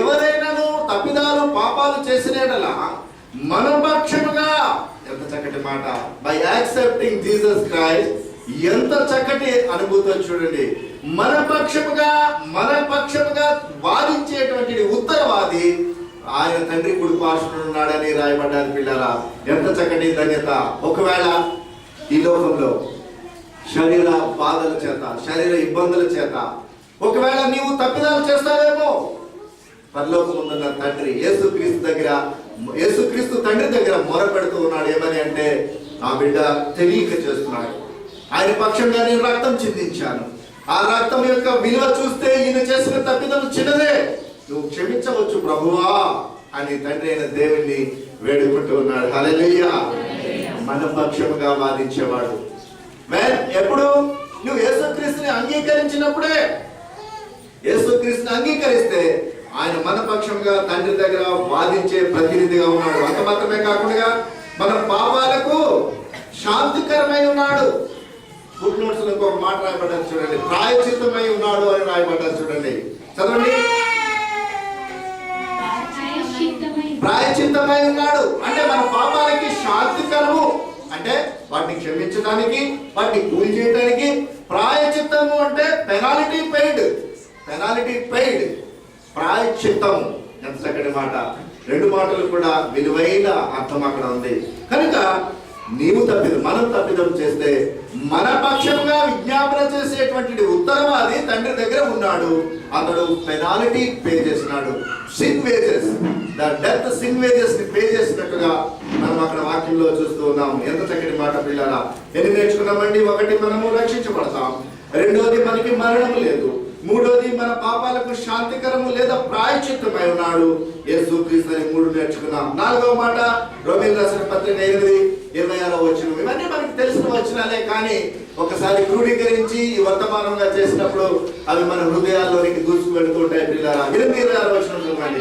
ఎవరైనాను తప్పిదాలు పాపాలు చేసినట్లా మన పక్షముగా, ఎంత చక్కటి మాట, బై యాక్సెప్టింగ్ జీసస్ క్రైస్ట్. ఎంత చక్కటి అనుభూతి చూడండి. మన పక్షముగా వాదించేటువంటి ఉత్తరవాది ఆయన తండ్రి కుడి పార్శ్వన ఉన్నాడని రాయబడ్డారు పిల్లరా. ఎంత చక్కటి ధన్యత. ఒకవేళ ఈ లోకంలో శరీర బాధల చేత, శరీర ఇబ్బందుల చేత ఒకవేళ నీవు తప్పిదాలు చేస్తావేమో, పరలోకమున్న తండ్రి యేసుక్రీస్తు తండ్రి దగ్గర మొరపెడుతూ ఉన్నాడు. ఏమని అంటే, ఆ బిడ్డ తెలియక చేస్తున్నాడు, ఆయన పక్షంగా నేను రక్తం చిందించాను, ఆ రక్తం యొక్క విలువ చూస్తే ఈయన చేసిన తప్పిదం చిన్నదే, నువ్వు క్షమించవచ్చు ప్రభువా అని తండ్రి అయిన దేవుణ్ణి వేడుకుంటూ ఉన్నాడు. హల్లెలూయా. మన పక్షముగా వాదించేవాడు. ఎప్పుడు నువ్వు యేసుక్రీస్తుని అంగీకరించినప్పుడే. యేసుక్రీస్తుని అంగీకరిస్తే ఆయన మన పక్షంగా తండ్రి దగ్గర వాదించే ప్రతినిధిగా ఉన్నాడు. అంత మాత్రమే కాకుండా మన పాపాలకు శాంతికరమై ఉన్నాడు. ఫుట్ నోట్స్ లో ఇంకొక మాట రాయబడ్డారు చూడండి, ప్రాయచిత్తమై ఉన్నాడు అని రాయబడ్డారు చూడండి. చదవండి. ప్రాయచిత్తమై ఉన్నాడు అంటే మన పాపాలకి శాంతికరము, అంటే వాటిని క్షమించడానికి, వాటిని కూల్ చేయడానికి. ప్రాయచిత్తము అంటే పెనాలిటీ పెయిడ్, ప్రాయచిత్తము. ఎంత చక్కటి మాట. రెండు మాటలు కూడా విలువైన అర్థం అక్కడ ఉంది. కనుక మనం తప్పిదం చేస్తే మన పక్షంగా విజ్ఞాపన చేసేటువంటి ఉత్తరవాది తండ్రి దగ్గర ఉన్నాడు. అతడు పెనాలిటీ పే చేసినాడు. Sin wages, the death sin wages ని పే చేసినట్టుగా మనం అక్కడ వాక్యంలో చూస్తూ ఉన్నాం. ఎంత చక్కటి మాట పిల్లరా. ఎన్ని నేర్చుకున్నామండి? ఒకటి, మనము రక్షించబడతాం. రెండోది, మనకి మరణం లేదు. మూడోది, మన పాపాలకు శాంతికరము లేదా ప్రాయశ్చిత్తమై ఉన్నాడు యేసుక్రీస్తు అని 3 నేర్చుకున్నాం. 4వ మాట, రోమీయులకు రాసిన పత్రిక 8:26 వచనం. ఇవన్నీ మనకి తెలిసిన వచనాలే, కానీ ఒకసారి క్రోడీకరించి ఈ వర్తమానంగా చేసినప్పుడు అవి మన హృదయాల్లోనికి దూసుకు వెళుతూ ఉంటాయి పిల్లరా. 8:26 వచనం చూడండి.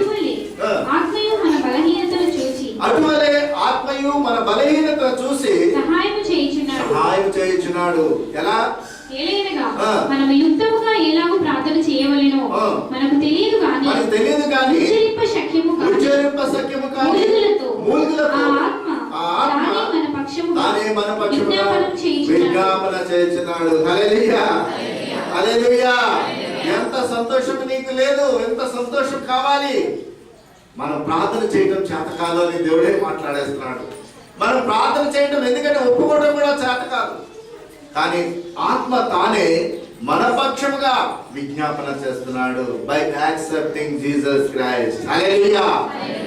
అటువలే ఆత్మయు మన బలహీనతను చూసి సహాయం చేయుచున్నాడు. ఎలా? మనము యుక్తముగా ఎలాగో ప్రార్థన చేయవలెనో మనకు తెలియదు కానీ ఉచ్చరింప శక్యము కాని మూలుగులతో ఆ ఆత్మ తానే మన పక్షముగా విజ్ఞాపన చేయుచున్నాడు. హల్లెలూయా. హల్లెలూయా. ఎంత సంతోషం నీకు లేదు, ఎంత సంతోషం కావాలి. మనం ప్రార్థన చేయడం చేత కాదు అని దేవుడే మాట్లాడేస్తున్నాడు. మనం ప్రార్థన చేయడం ఎందుకంటే ఒప్పుకోవడం కూడా చేత కాదు, కానీ ఆత్మ తానే మన పక్షముగా విజ్ఞాపన చేస్తున్నాడు. By accepting Jesus Christ. Hallelujah.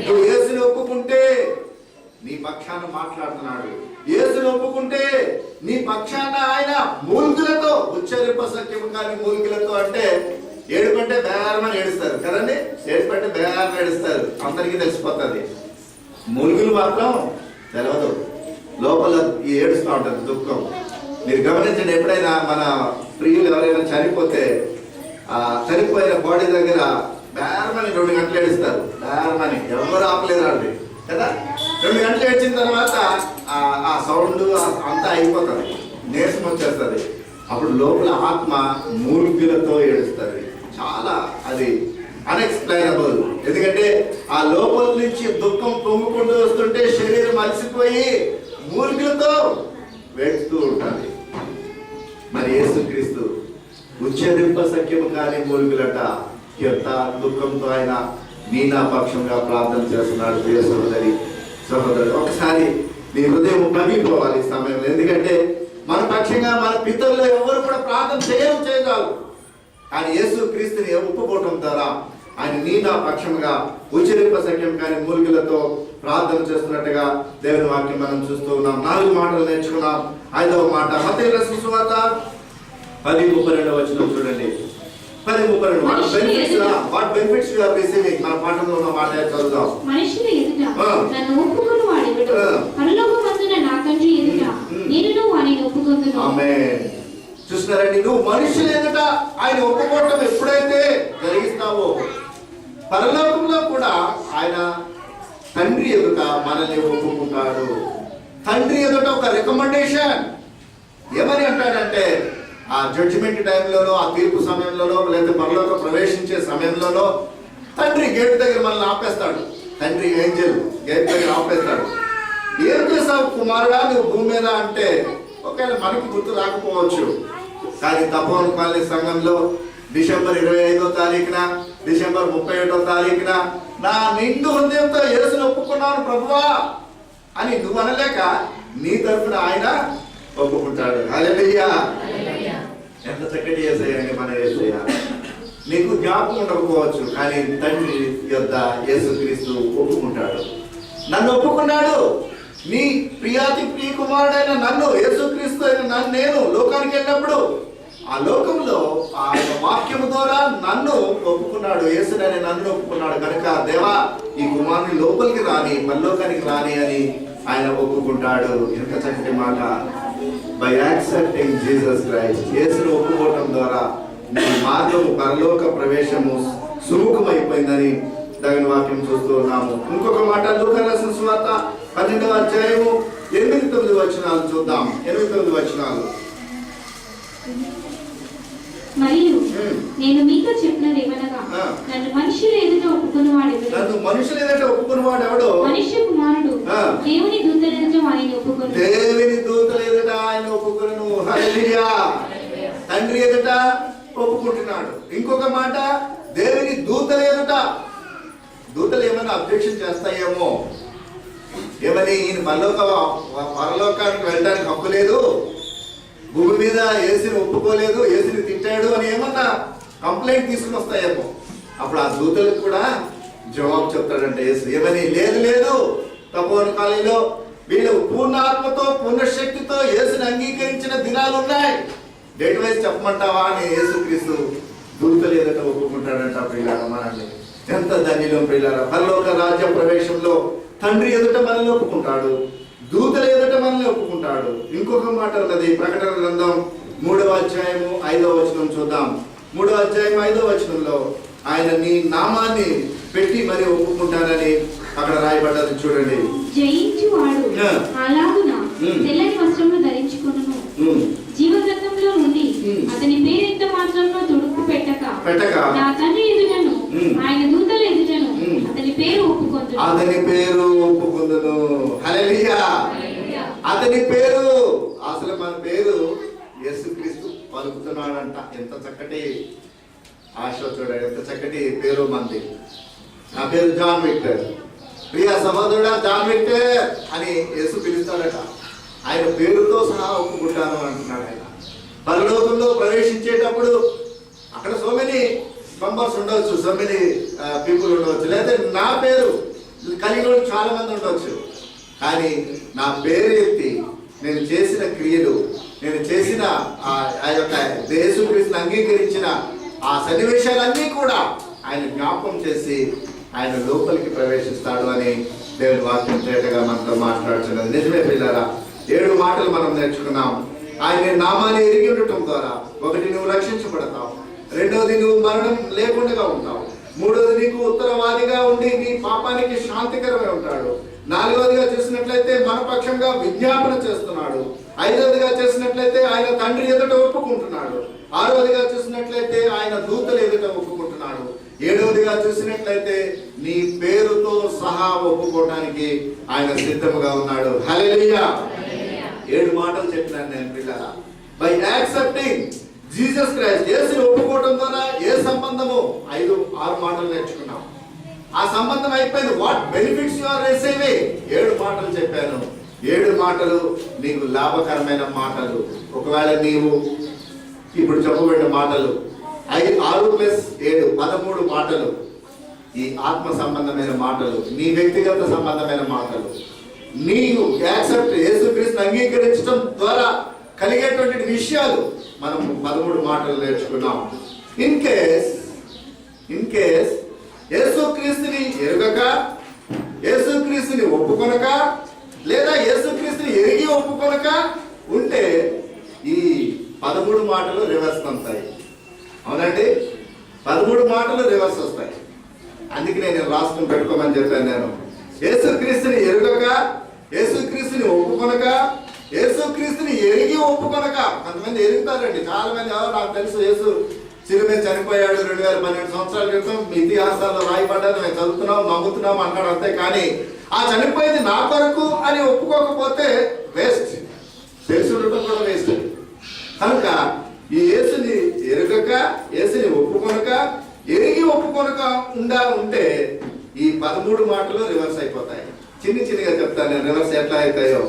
నువ్వు యేసుని ఒప్పుకుంటే నీ పక్షాన మాట్లాడుతున్నాడు. యేసుని ఒప్పుకుంటే నీ పక్షాన ఆయన మూల్గులతో, ఉచ్చరింప సఖ్యము కానీ మూల్గులతో అంటే ఏడుపంటే బేరమని ఏడుస్తారు కదండి. ఏడుపంటే బేరమని ఏడుస్తారు, అందరికీ తెలిసిపోతుంది. మూల్గులు మాత్రం తెలవదు, లోపల ఏడుస్తూ ఉంటుంది దుఃఖం. మీరు గమనించండి, ఎప్పుడైనా మన ప్రియులు ఎవరైనా చనిపోతే ఆ చనిపోయిన బాడీ దగ్గర బేరమని 2 గంటలు ఏడుస్తారు. బేరమని ఎవరు ఆపలేదండి కదా. 2 గంటలు ఏడ్చిన తర్వాత ఆ సౌండ్ అంతా అయిపోతుంది, నీరసం వచ్చేస్తుంది. అప్పుడు లోపల ఆత్మ మూల్గులతో ఏడుస్తుంది. చాలా అది అన్ఎక్స్ప్లెయినబుల్. ఎందుకంటే ఆ లోపల నుంచి దుఃఖం పొంగుకుంటూ వస్తుంటే శరీరం అలసిపోయి మూల్గులతో వేడుతూ ఉంటుంది. మరి యేసుక్రీస్తు ఉచ్చరింప సఖ్యము కానీ మూల్గులట. ఎంత దుఃఖంతో ఆయన నీ నా పక్షంగా ప్రార్థన చేస్తున్నాడు. ప్రియ సహోదరి సహోదరుడు, ఒకసారి నీ హృదయం పగిలిపోవాలి ఈ సమయంలో. ఎందుకంటే మన పక్షంగా మన పితరులు ఎవరు కూడా ప్రార్థన చేయగలరు, కానీ యేసుక్రీస్తుని ఒప్పుకోవటం ద్వారా ఆయన నీ నా పక్షంగా ఉచ్చరింప సఖ్యం కానీ మూలికలతో ప్రార్థన చేస్తున్నట్టుగా దేవుని వాక్యం మనం చూస్తూ ఉన్నాం. 4 మాటలు నేర్చుకున్నాం. 5వ మాట మత్తయి రాసిన సువార్త 10:32 వచనం చూడండి. 10:32. What benefits you are receiving. మన పాఠంలో ఉన్న మాట చదువుదాం. మనుషుల ఎదుట నన్ను ఒప్పుకొని వాడెవడు పరలోకమందున నా తండ్రి ఎదుట నేను వానిని ఒప్పుకొందును. ఆమేన్. చూస్తున్నారండి, నువ్వు మనుషుల ఎదుట ఆయన ఒప్పుకోవటం ఎప్పుడైతే జరిగిస్తావో పరలోకంలో కూడా ఆయన తండ్రి ఎదుట మనల్ని ఒప్పుకుంటాడు. తండ్రి ఎదుట ఒక రికమెండేషన్ ఏమని అంటాడంటే, ఆ జడ్జిమెంట్ టైంలోనో, ఆ తీర్పు సమయంలోనో, లేదా పరలోక ప్రవేశించే సమయంలోనో తండ్రి గేట్ దగ్గర మనల్ని ఆపేస్తాడు. తండ్రి ఏంజెల్ గేట్ దగ్గర ఆపేస్తాడు. ఏం చేసావు కుమారుడా నువ్వు భూమి మీద అంటే ఒకవేళ మనకి గుర్తు రాకపోవచ్చు, కానీ తపోవన్ కాలనీ సంఘంలో డిసెంబర్ 25వ తారీఖున, డిసెంబర్ 31వ తారీఖున నా నిండు హృదయంతో యేసుని ఒప్పుకున్నాను ప్రభువా అని నువ్వు అనలేక నీ తరఫున ఆయన ఒప్పుకుంటాడు. హల్లెలూయా. ఎంత చక్కటి యేసయ్య అండి మన యేసయ్య. నీకు జ్ఞాపకం ఉండకపోవచ్చు, కానీ తండ్రి యొద్ద యేసుక్రీస్తు ఒప్పుకుంటాడు. నన్ను ఒప్పుకున్నాడు. నీ ప్రియాతి ప్రియ కుమారుడైన నన్ను, యేసుక్రీస్తు అయిన నేను లోకానికి వెళ్ళినప్పుడు ఆ లోకంలో ఆయన వాక్యము ద్వారా నన్ను ఒప్పుకున్నాడు. యేసునని నన్ను ఒప్పుకున్నాడు కనుక దేవా ఈ కుమారుని లోపలికి రాని, పరలోకానికి రాని అని ఆయన ఒప్పుకుంటాడు. ఎంత చక్కటి మాట. By accepting Jesus Christ. యేసును ఒప్పుకోవటం ద్వారా నీ మార్గము పరలోక ప్రవేశము సుముఖమైపోయిందని తగిన వాక్యం చూస్తూ ఉన్నాము. ఇంకొక మాట లూకా రాసిన సువార్త 12వ అధ్యాయము 8-9 వచనాలు చూద్దాం. 8-9 వచనాలు. మరియు నేను మీతో చెప్పినది ఏమనగా నన్ను మనుషుల ఎదుట ఒప్పుకున్నవాడెవడు, నన్ను మనుషుల ఎదుట ఒప్పుకున్నవాడెవడు మనుష్య కుమారుడు దేవుని దూతల ఎదుట వానిని ఒప్పుకొను. దేవుని దూతల ఎదుట ఆయన ఒప్పుకొను. హల్లెలూయా. తండ్రి ఎదుట ఒప్పుకుంటున్నాడు. ఇంకొక మాట దేవుని దూతల ఎదుట. దూతలు ఏమైనా అబ్జెక్షన్ చేస్తాయేమో, ఏమని ఈయన పరలోకానికి వెళ్ళడానికి హక్కు లేదు, భూమి మీద యేసుని ఒప్పుకోలేదు, యేసుని తిట్టాడు అని ఏమన్నా కంప్లైంట్ తీసుకుని వస్తాయేమో. అప్పుడు ఆ దూతలకు కూడా జవాబు చెప్తాడంటే యేసు ఏమని, లేదు లేదు, తపోవన్ కాలంలో వీళ్ళు పూర్ణాత్మతో పూర్ణశక్తితో యేసుని అంగీకరించిన దినాలు ఉన్నాయి, డేట్ వైజ్ చెప్పమంటావా అని యేసుక్రీస్తు దూతలు ఎదుట ఒప్పుకుంటాడంట. ప్రియులారా మనల్ని ఎంత ధన్యులం ప్రియులారా. పరలోక రాజ్య ప్రవేశంలో తండ్రి ఎదుట మనల్ని ఒప్పుకుంటాడు, దూతల ఎదుట మనల్ని ఒప్పుకుంటాడు. ఇంకొక మాట ఉన్నది ప్రకటన గ్రంథం 3వ అధ్యాయము 5వ వచనం చూద్దాం. 3వ అధ్యాయం 5వ వచనంలో ఆయన నీ నామాన్ని పెట్టి మరి ఒప్పుకుంటానని అక్కడ రాయబడ్డది చూడండి. జయించువాడు అలాగున తెల్లని వస్త్రములు ధరించుకొనును, జీవగ్రంథంలో నుండి అతని పేరు ఎంత మాత్రంలో తుడుపు పెట్టక నా తండ్రి ఎదుటను ఆయన దూతల ఎదుటను అతని పేరు ఒప్పుకొందును. అతని పేరు ఒప్పుకొందును. హల్లెలూయా. అతని పేరు, అసలు మన పేరు యేసుక్రీస్తు పలుకుతున్నాడంట. ఎంత చక్కటి ఆశ చూడండి ఎంత చక్కటి పేరు మంది. నా పేరు జాన్ విక్టర్, ప్రియ సహోదరుడా జాన్ విక్టర్ అని యేసు పిలుస్తాడట. ఆయన పేరుతో సహా ఒప్పుకుంటాను అంటున్నాడు ఆయన. పరలోకంలో ప్రవేశించేటప్పుడు అక్కడ సో మెనీ మెంబర్స్ ఉండవచ్చు, సో మెనీ పీపుల్ ఉండవచ్చు, లేదా నా పేరు కలిగిన చాలా మంది ఉండవచ్చు. కానీ నా పేరు ఎత్తి నేను చేసిన క్రియలు, నేను చేసిన ఆ యొక్క యేసుక్రీస్తుని అంగీకరించిన ఆ సన్నివేశాలన్నీ కూడా ఆయన జ్ఞాపకం చేసి ఆయన లోపలికి ప్రవేశిస్తాడు అని దేవుని వాక్యం తేటగా మనతో మాట్లాడుతున్నది. నిజమే పిల్లరా, 7 మాటలు మనం నేర్చుకున్నాం. ఆయన నామాన్ని ఎరిగి ఉండటం ద్వారా 1 నువ్వు రక్షించబడతావు, 2వది నువ్వు మరణం లేకుండా ఉంటావు, 3వది నీకు ఉత్తరవాదిగా ఉండి నీ పాపానికి శాంతికరమై ఉంటాడు, 4వదిగా చూసినట్లయితే మనపక్షంగా విజ్ఞాపన చేస్తున్నాడు, 5వదిగా చేసినట్లయితే ఆయన తండ్రి ఎదుట ఒప్పుకుంటున్నాడు, 6వదిగా చూసినట్లయితే ఆయన దూతల ఎదుట ఒప్పుకుంటున్నాడు, 7వదిగా చూసినట్లయితే నీ పేరుతో సహా ఒప్పుకోవడానికి ఆయన సిద్ధముగా ఉన్నాడు. హల్లెలూయా. 7 మాటలు చెప్పినాను నేను పిల్లరా. బై యాక్సెప్టింగ్ జీసస్ క్రైస్ట్, యేసుని ఒప్పుకోవడం ద్వారా ఏ సంబంధము 5-6 మాటలు నేర్చుకున్నాం. ఆ సంబంధం అయిపోయింది. What benefits you are receiving 7 మాటలు చెప్పాను. 7 మాటలు నీకు లాభకరమైన మాటలు. ఒకవేళ నీవు ఇప్పుడు చెప్పబడిన మాటలు 6 + 7 13 మాటలు ఈ ఆత్మ సంబంధమైన మాటలు, నీ వ్యక్తిగత సంబంధమైన మాటలు, నీవు యాక్సెప్ట్ యేసుక్రీస్తుని అంగీకరించడం ద్వారా కలిగేటువంటి విషయాలు మనం 13 మాటలు నేర్చుకున్నాం. ఇన్ కేస్ యేసుక్రీస్తుని ఎరుగక, యేసుక్రీస్తుని ఒప్పుకొనక, లేదా యేసుక్రీస్తుని ఎరిగి ఒప్పుకొనక ఉంటే ఈ 13 మాటలు రివర్స్ వస్తాయి. అవునండి, 13 మాటలు రివర్స్ వస్తాయి. అందుకే నేను రాసుకుని పెట్టుకోమని చెప్పాను. నేను యేసుక్రీస్తుని ఎరుగక, యేసుక్రీస్తుని ఒప్పుకొనక, యేసుక్రీస్తుని ఎరిగి ఒప్పుకొనక. కొంతమంది ఎరుగుతారండి, చాలా మంది నాకు తెలుసు యేసు శిలువ మీద చనిపోయాడు 2012 సంవత్సరాల క్రితం, మీ ఇతిహాసాల్లో రాయబడ్డారు, మేము చదువుతున్నాం నమ్ముతున్నాం అంటాడు అంతే. కానీ ఆ చనిపోయింది నా కొరకు అని ఒప్పుకోకపోతే వేస్ట్, తెలిసి ఉండటం కూడా వేస్ట్. కనుక ఈ యేసుని ఎరుగక, యేసుని ఒప్పుకొనక, ఎరిగి ఒప్పుకొనక ఉంటే ఈ 13 మాటలు రివర్స్ అయిపోతాయి. చిన్నగా చెప్తాను నేను రివర్స్ ఎట్లా అవుతాయో.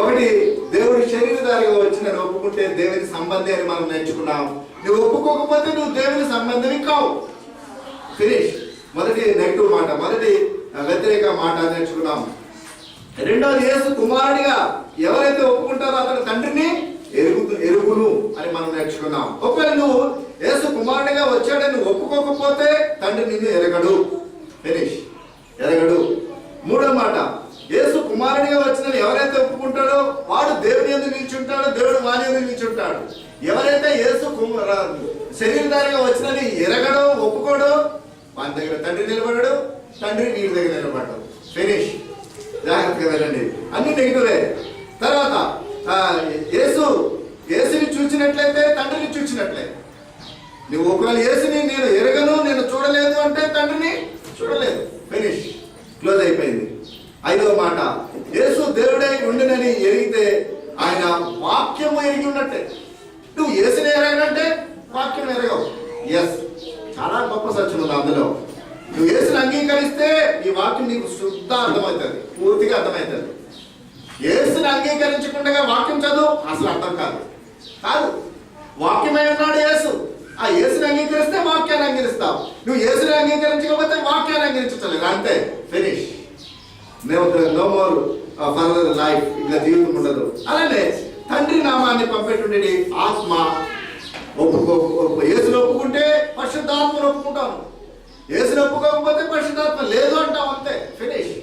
1, దేవుడి శరీరధారిగా వచ్చి నేను ఒప్పుకుంటే దేవుని సంబంధి అని మనం నేర్చుకున్నాం. నువ్వు ఒప్పుకోకపోతే నువ్వు దేవుని సంబంధిని కావు. ఫినిష్. మొదటి నెగిటివ్ మాట, మొదటి వ్యతిరేక మాట నేర్చుకున్నాం. 2వది యేసు కుమారుడిగా ఎవరైతే ఒప్పుకుంటారో అతను తండ్రిని ఎరుగును అని మనం నేర్చుకున్నాం. ఒకవేళ నువ్వు యేసు కుమారుడిగా వచ్చాడని నువ్వు ఒప్పుకోకపోతే తండ్రి నిన్ను ఎరగడు. ఫినిష్. ఎరగడు. 3వ మాట, యేసు కుమారుడిగా వచ్చిన ఎవరైతే ఒప్పుకుంటాడో వాడు దేవుని యందు నిల్చుంటాడు, దేవుడు వాని యందు నిల్చుంటాడు. ఎవరైతే యేసు శరీరధారిగా వచ్చినని ఎరగడో ఒప్పుకోడో వాని దగ్గర తండ్రి నిలబడడు, తండ్రి వీడి దగ్గర నిలబడ్డాడు. ఫినిష్. జాగ్రత్తగా వెళ్ళండి, అన్ని నెగిటివే. తర్వాత యేసుని చూచినట్లయితే తండ్రిని చూచినట్లే. నువ్వు ఒకవేళ యేసుని నేను ఎరగను, నేను చూడలేదు అంటే తండ్రిని చూడలేదు. ఫినిష్. క్లోజ్ అయిపోయింది. 5వ మాట, యేసు దేవుడై ఉండినని ఎరిగితే ఆయన వాక్యము ఎరిగి ఉన్నట్టే. నువ్వు యేసుని ఎరగనంటే వాక్యం ఎరగవు. ఎస్, చాలా గొప్ప సత్యం ఉంది అందులో. నువ్వు యేసుని అంగీకరిస్తే ఈ వాక్యం నీకు శుద్ధ అర్థమవుతుంది, పూర్తిగా అర్థమవుతుంది. యేసుని అంగీకరించకుండా వాక్యం చదువు అసలు అర్థం కాదు. వాక్యమై ఉన్నాడు యేసు. ఆ యేసుని అంగీకరిస్తే వాక్యాన్ని అంగీకరిస్తావు. నువ్వు యేసుని అంగీకరించకపోతే వాక్యాన్ని అంగీకరించలేదు. అంతే. Finish. No more further life. ఇంకా జీవితం ఉండదు. అలానే తండ్రి నామాన్ని పంపేటువంటి ఆత్మ యేసుని ఒప్పుకుంటే పరిశుద్ధాత్మను ఒప్పుకుంటాను, యేసుని ఒప్పుకోకపోతే పరిశుద్ధాత్మ లేదు అంటాం. అంతే. ఫినిష్.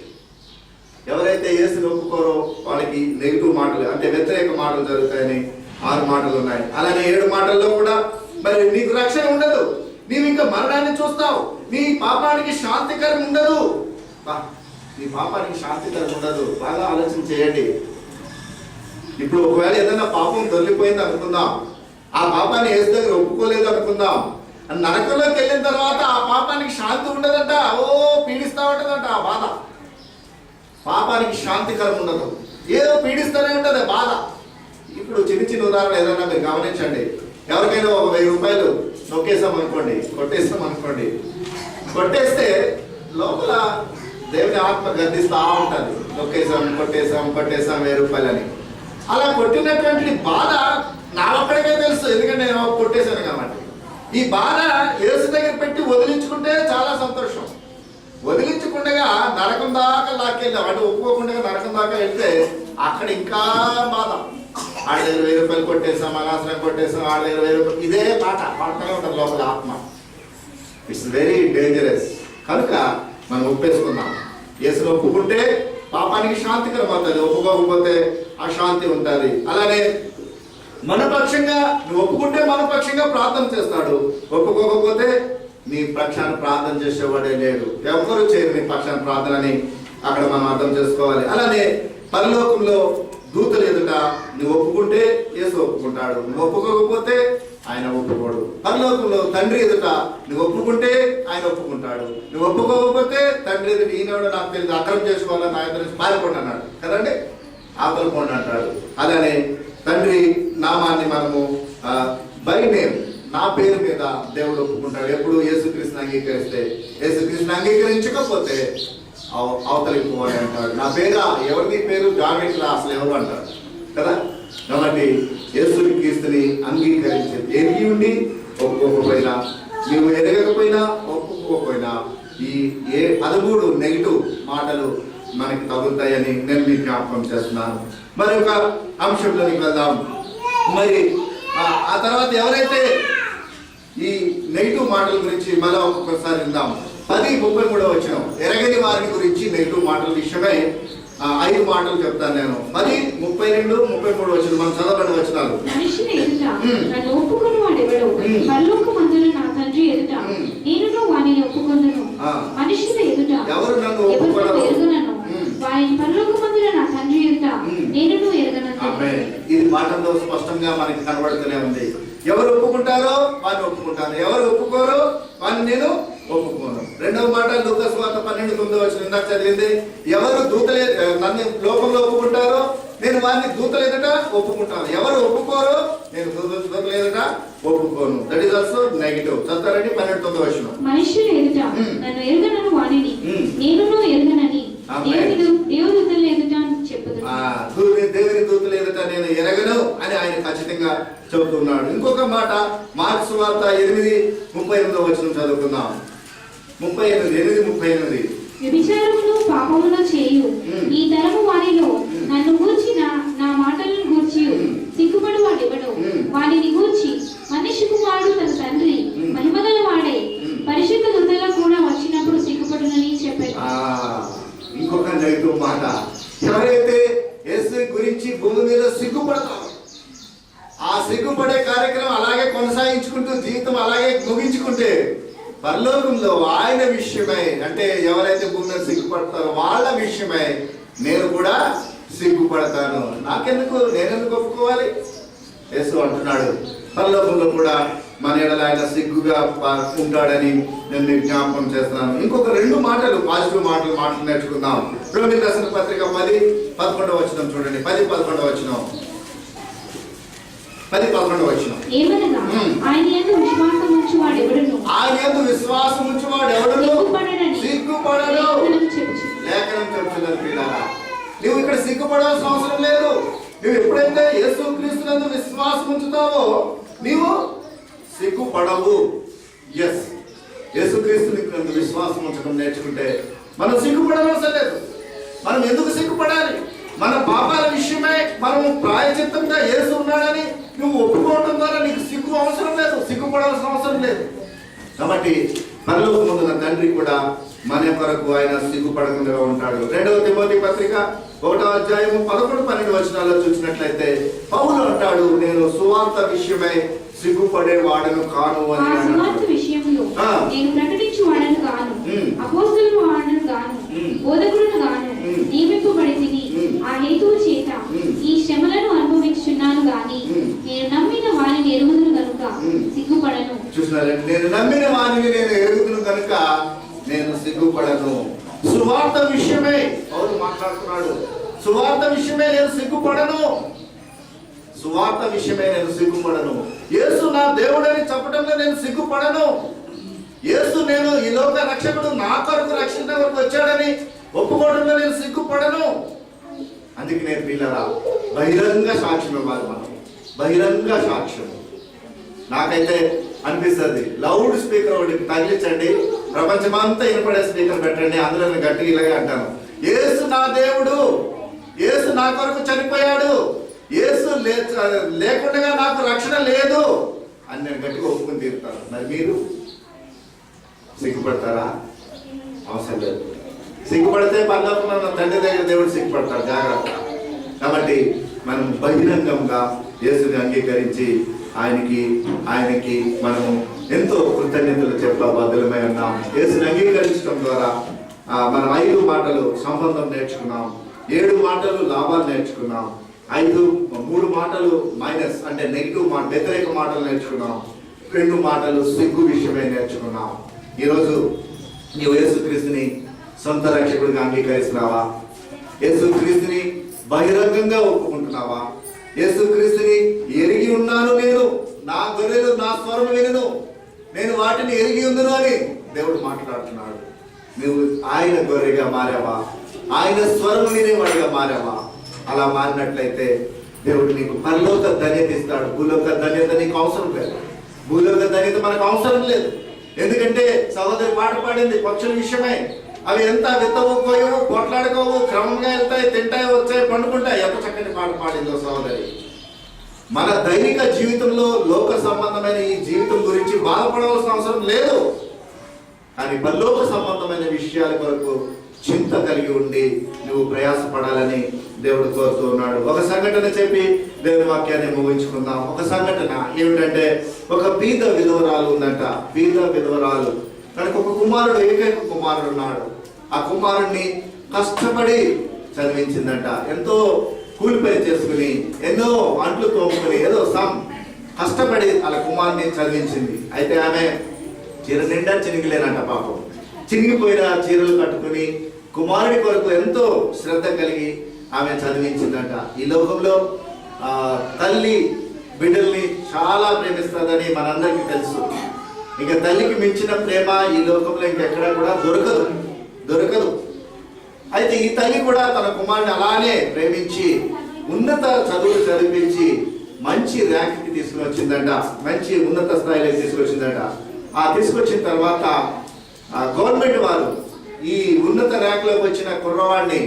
ఎవరైతే యేసుని ఒప్పుకోరో వాళ్ళకి నెగిటివ్ మాటలు అంటే వ్యతిరేక మాటలు జరుగుతాయని 6 మాటలు ఉన్నాయి. అలానే 7 మాటల్లో కూడా మరి నీకు రక్షణ ఉండదు, నీవు ఇంకా మరణాన్ని చూస్తావు, నీ పాపానికి శాంతికరం ఉండదు. నీ పాపానికి శాంతికరం ఉండదు. బాగా ఆలోచన చేయండి. ఇప్పుడు ఒకవేళ ఏదైనా పాపం దొరికిపోయింది అనుకుందాం, ఆ పాపాన్ని యేసు దగ్గర ఒప్పుకోలేదు అనుకుందాం, నరకంలోకి వెళ్ళిన తర్వాత ఆ పాపానికి శాంతి ఉండదంట. పీడిస్తా ఉంటుందంట ఆ బాధ. పాపానికి శాంతికరం ఉండదు, ఏదో పీడిస్తూనే ఉంటుంది బాధ. ఇప్పుడు చిన్న ఉదాహరణ ఏదైనా మీరు గమనించండి. ఎవరికైనా ఒక 1000 రూపాయలు నొక్కేసాం అనుకోండి, కొట్టేస్తే లోపల దేవుని ఆత్మ గర్దిస్తూ ఉంటుంది, కొట్టేసాం 1000 రూపాయలని. అలా కొట్టినటువంటి బాధ నా ఒక్కడికే తెలుసు, ఎందుకంటే నేను కొట్టేశాను కాబట్టి. ఈ బాధ యేసు దగ్గర పెట్టి వదిలించుకుంటే చాలా సంతోషం. వదిలించకుండా నరకం దాకా లాక్కెళ్ళాం అంటే ఒప్పుకోకుండా నరకం దాకా వెళ్తే అక్కడ ఇంకా బాధ. ఆడ దగ్గర 1000 రూపాయలు కొట్టేసాం, అనవసరం కొట్టేసాం, ఆడ దగ్గర 1000 రూపాయలు, ఇదే పాటనే ఉంటుంది లోపల ఆత్మ. It's very dangerous. కనుక మనం ఒప్పేసుకున్నాం. యేసులో ఒప్పుకుంటే పాపానికి శాంతికరం అవుతుంది, ఒప్పుకోకపోతే అశాంతి ఉంటుంది. అలానే మన పక్షంగా నువ్వు ఒప్పుకుంటే మన పక్షంగా ప్రార్థన చేస్తాడు, ఒప్పుకోకపోతే నీ పక్షాన్ని ప్రార్థన చేసేవాడే లేడు. ఎవరు చేయరు నీ పక్షాన్ని ప్రార్థన అని అక్కడ మనం అర్థం చేసుకోవాలి. అలానే పరలోకంలో దూతలు ఎదుట నువ్వు ఒప్పుకుంటే యేసు ఒప్పుకుంటాడు, నువ్వు ఒప్పుకోకపోతే ఆయన ఒప్పుకోడు. పరలోకంలో తండ్రి ఎదుట నువ్వు ఒప్పుకుంటే ఆయన ఒప్పుకుంటాడు, నువ్వు ఒప్పుకోకపోతే తండ్రి ఎదుట ఈయనోడు నాకు తెలియదు అక్రమం చేసుకోవాలని నా ఎదురు పారిపోండి అన్నాడు కదండి, ఆపలిపోండి అంటాడు. అలానే తండ్రి నామాన్ని మనము బై నేమ్, నా పేరు మీద దేవుడు ఒప్పుకుంటాడు. ఎప్పుడు యేసుక్రీస్తుని అంగీకరిస్తే, యేసుక్రీస్తుని అంగీకరించకపోతే అవతలికి పోవాలి అంటాడు. నా పేరు ఎవరిది పేరు జాగ్రత్త అసలు ఎవరు అంటారు కదా. కాబట్టి యేసుక్రీస్తుని అంగీకరించే ఎరిగి ఉండి ఒప్పుకోకపోయినా, నువ్వు ఎరగకపోయినా ఒప్పుకోకపోయినా ఈ 13 నెగిటివ్ మాటలు మనకి తగులుతాయని నేను మీకు జ్ఞాపకం చేస్తున్నాను. మరి ఒక అంశంలోకి వెళ్దాం. మరి ఆ తర్వాత ఎవరైతే ఈ నెగిటివ్ మాటల గురించి మళ్ళీ ఒక్కొక్కసారి విందాం. 10:33 వచ్చిన ఎరగని వారిని గురించి నెగిటివ్ మాటల విషయమై 5 మాటలు చెప్తాను నేను. 10:32, 33 వచ్చిన మనం చదవబడిన వచనాలు. మనిషిని ఎదుట నన్ను ఒప్పుకొనువాడెవడో పరలోకమందున నా తండ్రి ఎదుట నేనును వానిని ఒప్పుకొందును. మనిషిని ఎదుట ఎవరు నన్ను ఒప్పుకొనరు వారిని పరలోకమందున నా తండ్రి ఎదుట నేనును ఎరగనను. ఇది మాటల్లో స్పష్టంగా మనకి కనబడుతూనే ఉంది. ఎవరు ఒప్పుకుంటారో వారిని ఒప్పుకుంటాను, ఎవరు ఒప్పుకోరో వారిని నేను ఒప్పుకోను. రెండవ మాట లూకా సువార్త 12:9 వచ్చిన ఇందాక చదివింది. ఎవరు దూతలే నన్ను లోకంలో ఒప్పుకుంటారో నేను వారిని దూతల ఎదుట ఒప్పుకుంటాను, ఎవరు ఒప్పుకోరో నేను దూతల ఎదుట ఒప్పుకోను. That is also negative. చదువుతారండి 12:9 వచ్చిన. మనుషుల ఎదుట నన్ను ఎరగనను వానిని నేనును ఎరగనని దేవుని ఎదుట చెప్పుదును. దేవుని దూతల ఎదుట నేను ఎరగను అని ఆయన ఖచ్చితంగా చెబుతున్నాడు. ఇంకొక మాట మార్క్స్ సువార్త 8:38 వచ్చిన చదువుకుందాం. 8:38. వ్యభిచారమును పాపమును చేయు ఈ తరము వారిలో నన్ను గూర్చిన నా మాటలను గూర్చి సిగ్గుపడు వాడెవడో వాడిని గూర్చి మనిషి కుమారుడు తన తండ్రి మహిమగల వాడే పరిశుద్ధ దూతల్లో కూడా వచ్చినప్పుడు సిగ్గుపడునని చెప్పారు. ఇంకొక నెగిటివ్ మాట, ఎవరైతే యేసు గురించి భూమి మీద సిగ్గుపడతారో ఆ సిగ్గుపడే కార్యక్రమం అలాగే కొనసాగించుకుంటూ జీవితం అలాగే ముగించుకుంటే పరలోకంలో ఆయన విషయమై, అంటే ఎవరైతే భూమి మీద సిగ్గుపడతారో వాళ్ళ విషయమై నేను కూడా సిగ్గుపడతాను. నాకెందుకు, నేనెందుకు ఒప్పుకోవాలి? యేసు అంటున్నాడు పరలోకంలో కూడా మన ఎడల ఆయన సిగ్గుగా ఉంటాడని నేను మీకు జ్ఞాపకం చేస్తున్నాను. ఇంకొక 2 మాటలు పాజిటివ్ మాటలు నేర్చుకుందాం. రోమీయుల రాసిన పత్రిక 10:11 వచనం చూడండి. 10:11 వచనం. ఆయన యందు విశ్వాసం ఉంచువాడు ఎవడును సిగ్గుపడడు లేఖనం చెప్తున్నారు. ప్రియులారా, నువ్వు ఇక్కడ సిగ్గుపడాల్సిన అవసరం లేదు. నువ్వు ఎప్పుడైతే యేసుక్రీస్తునందు విశ్వాసం ఉంచుతావో నీవు సిగ్గుపడవు. ఎస్, యేసుక్రీస్తునందు విశ్వాసం ఉంచడం నేర్చుకుంటే మనం సిగ్గుపడవలసిన లేదు. మనం ఎందుకు సిగ్గుపడాలి? మన పాపాల విషయమై మనము ప్రాయచిత్తంగా యేసు ఉన్నాడని నువ్వు ఒప్పుకోవడం ద్వారా నీకు సిగ్గు అవసరం లేదు, సిగ్గుపడాల్సిన అవసరం లేదు. కాబట్టి పరలోకమందున తండ్రి కూడా మన కొరకు ఆయన సిగ్గుపడకుండా ఉంటాడు. 2వ తిమోతి పత్రిక 1వ అధ్యాయము 11-12 వచనాల్లో చూసినట్లయితే పౌలు అంటాడు, నేను సువార్త విషయమై సిగ్గుపడే వాడను కాను అని. నేను ప్రకటించు వాడను గాను, అపోస్తలుడు వాడను గాను, బోధకుడును గాను నియమింపబడి తిని ఆ హేతువు చేత ఈ శ్రమలను అనుభవించుచున్నాను గాని నేను నమ్మిన వారిని ఎరుగుదును కనుక సిగ్గుపడను. చూసినారండి, నేను నమ్మిన వారిని నేను ఎరుగుదును కనుక నేను సిగ్గుపడను. సువార్త విషయమే పౌలు మాట్లాడుతున్నాడు. సువార్త విషయమే నేను సిగ్గుపడను. సువార్త విషయమే నేను సిగ్గుపడను. యేసు నా దేవుడని చెప్పడంలో నేను సిగ్గుపడను. యేసు నేను ఈ లోక రక్షకుడు నా కొరకు రక్షణ వరకు వచ్చాడని ఒప్పుకోవడంలో నేను సిగ్గుపడను. అందుకే నేను పిల్లరా బహిరంగ సాక్ష్యం ఇవ్వాలి. మనం బహిరంగ సాక్ష్యం. నాకైతే అనిపిస్తుంది లౌడ్ స్పీకర్ ఒకటి తగిలించండి, ప్రపంచమంతా వినపడే స్పీకర్ పెట్టండి, అందులో నేను గట్టిగా ఇలాగే అంటాను, యేసు నా దేవుడు, యేసు నా కొరకు చనిపోయాడు, యేసు లేకుండా నాకు రక్షణ లేదు అని నేను గట్టిగా ఒప్పుకొని తీరుతాను. మరి మీరు సిగ్గుపడతారా? అవసరం లేదు. సిగ్గుపడితే పర్లోకంలో తండ్రి దగ్గర దేవుడు సిగ్గుపడతాడు, జాగ్రత్త. కాబట్టి మనం బహిరంగంగా యేసుని అంగీకరించి ఆయనకి మనము ఎంతో కృతజ్ఞతలు చెప్పబద్ధులమై ఉన్నాం. యేసుని అంగీకరించడం ద్వారా మనం 5 మాటలు సంబంధం నేర్చుకున్నాం, 7 మాటలు లాభాలు నేర్చుకున్నాం, 3 మాటలు మైనస్ అంటే నెగిటివ్ మాట వ్యతిరేక మాటలు నేర్చుకున్నాం, 2 మాటలు సిగ్గు విషయమే నేర్చుకున్నాం. ఈరోజు నీవు యేసుక్రీస్తుని సొంత రక్షకుడిగా అంగీకరిస్తున్నావా? యేసుక్రీస్తుని బహిరంగంగా ఒప్పుకుంటున్నావా? యేసుక్రీస్తుని ఎరిగి ఉన్నాను, నేను నా గొర్రెలు నా స్వరం వినును, నేను వాటిని ఎరిగి ఉందును అని దేవుడు మాట్లాడుతున్నాడు. నువ్వు ఆయన గొర్రెగా మారావా? ఆయన స్వరం వినేవాడిగా మారావా? అలా మారినట్లయితే దేవుడు నీకు పరలోక ధన్యత ఇస్తాడు. భూలోక ధన్యత నీకు అవసరం లేదు. భూలోక ధన్యత మనకు అవసరం లేదు. ఎందుకంటే సహోదరి పాట పాడింది పక్షుల విషయమే. అవి ఎంత విత్తవు కోయవు, కొట్లాడుకోవు, క్రమంగా వెళ్తాయి, తింటాయి, వచ్చాయి, పండుకుంటాయి. ఎంత చక్కటి పాట పాడిందో సహోదరి. మన దైనిక జీవితంలో లోక సంబంధమైన ఈ జీవితం గురించి బాధపడవలసిన అవసరం లేదు. కానీ పరలోక సంబంధమైన విషయాల కొరకు చింత కలిగి ఉండి నువ్వు ప్రయాసపడాలని దేవుడు కోరుతూ ఉన్నాడు. ఒక సంఘటన చెప్పి దేవుని వాక్యాన్ని ముగించుకుందాం. ఒక సంఘటన ఏమిటంటే, ఒక బీద విధవరాలు ఉందంట. బీద విధవరాలు తనకు ఒక కుమారుడు, ఏకైక కుమారుడు ఉన్నాడు. ఆ కుమారుడిని కష్టపడి చదివించిందంట. ఎంతో కూలి పని చేసుకుని, ఎన్నో అంట్లు తోముకుని, ఏదో కష్టపడి వాళ్ళ కుమారుని చదివించింది. అయితే ఆమె చీర నిండా చినిగిలేనంట. పాపం చినిగిపోయిన చీరలు కట్టుకుని కుమారుడి కొరకు ఎంతో శ్రద్ధ కలిగి ఆమె చదివించిందంట. ఈ లోకంలో తల్లి బిడ్డల్ని చాలా ప్రేమిస్తుందని మనందరికీ తెలుసు. ఇక తల్లికి మించిన ప్రేమ ఈ లోకంలో ఇంకెక్కడ కూడా దొరకదు. అయితే ఈ తల్లి కూడా తన కుమారుని అలానే ప్రేమించి ఉన్నత చదువులు చదివించి మంచి ర్యాంక్కి తీసుకుని వచ్చిందంట. మంచి ఉన్నత స్థాయిలోకి తీసుకొచ్చిందంట. తీసుకొచ్చిన తర్వాత గవర్నమెంట్ వారు ఈ ఉన్నత ర్యాంక్లోకి వచ్చిన కుర్రవాడిని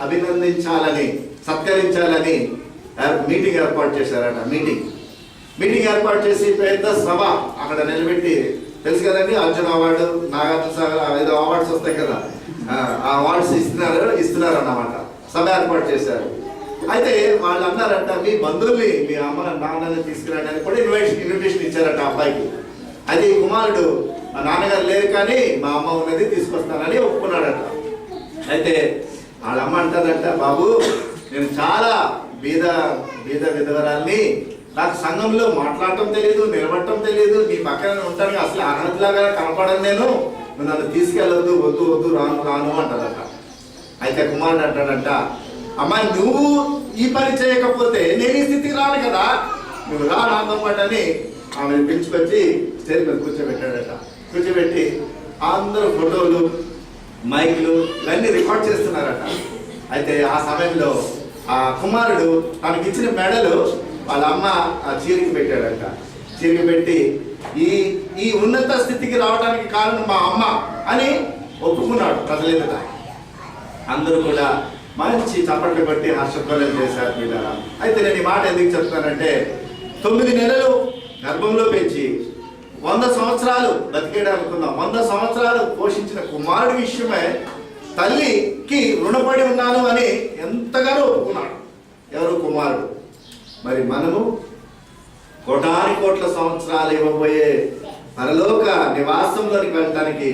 అభినందించాలని, సత్కరించాలని మీటింగ్ ఏర్పాటు చేశారట. మీటింగ్ ఏర్పాటు చేసి పెద్ద సభ అక్కడ నిలబెట్టి, తెలుసు కదండి అర్జున్ అవార్డు, నాగార్జున సాగర్ ఏదో అవార్డ్స్ వస్తాయి కదా, ఆ అవార్డ్స్ ఇస్తున్నారు అన్నమాట. సభ ఏర్పాటు చేశారు. అయితే వాళ్ళు అన్నారంట, మీ బంధువుల్ని, మీ అమ్మ నాన్నని తీసుకురండి అని కూడా ఇన్విటేషన్ ఇచ్చారట అబ్బాయికి. అది కుమారుడు, మా నాన్నగారు లేరు కానీ మా అమ్మ ఉన్నది, తీసుకొస్తానని ఒప్పుకున్నాడట. అయితే వాళ్ళ అమ్మ అంటారంట, బాబు నేను చాలా బీద విధవరాల్ని, నాకు సంఘంలో మాట్లాడటం తెలియదు, నిలబడటం తెలియదు, నీ పక్కన ఉంటాను, అసలు అనాథలాగా కనపడను, నేను నన్ను తీసుకెళ్ళవద్దు, వద్దు రాను అంటారట. అయితే కుమారుడు అంటాడంట, అమ్మా నువ్వు ఈ పని చేయకపోతే నేను ఈ స్థితికి రాను కదా, నువ్వు రా నాతో పాటు అని ఆమెను పిలుచుకొచ్చి స్టేజ్ మీద కూర్చోబెట్టాడట. కూర్చోబెట్టి అందరూ ఫోటోలు, మైకులు ఇవన్నీ రికార్డ్ చేస్తున్నారట. అయితే ఆ సమయంలో ఆ కుమారుడు తనకిచ్చిన మెడలు వాళ్ళ అమ్మ ఆ చీరికి పెట్టాడట. చీరికి పెట్టి ఈ ఉన్నత స్థితికి రావడానికి కారణం మా అమ్మ అని ఒప్పుకున్నాడు ప్రజలెదుట. అందరూ కూడా మంచి చప్పట్లు కొట్టి హర్షధ్వనం చేశారు మీద. అయితే నేను ఈ మాట ఎందుకు చెప్తానంటే, 9 నెలలు గర్భంలో పెంచి 100 సంవత్సరాలు బతికేడు అనుకుందాం, 100 సంవత్సరాలు పోషించిన కుమారుడి విషయమే తల్లికి రుణపడి ఉన్నాను అని ఎంతగానో ఒప్పుకున్నాడు. ఎవరు? కుమారుడు. మరి మనము కోట్ల సంవత్సరాలు ఇవ్వబోయే పరలోక నివాసంలోనికి వెళ్ళడానికి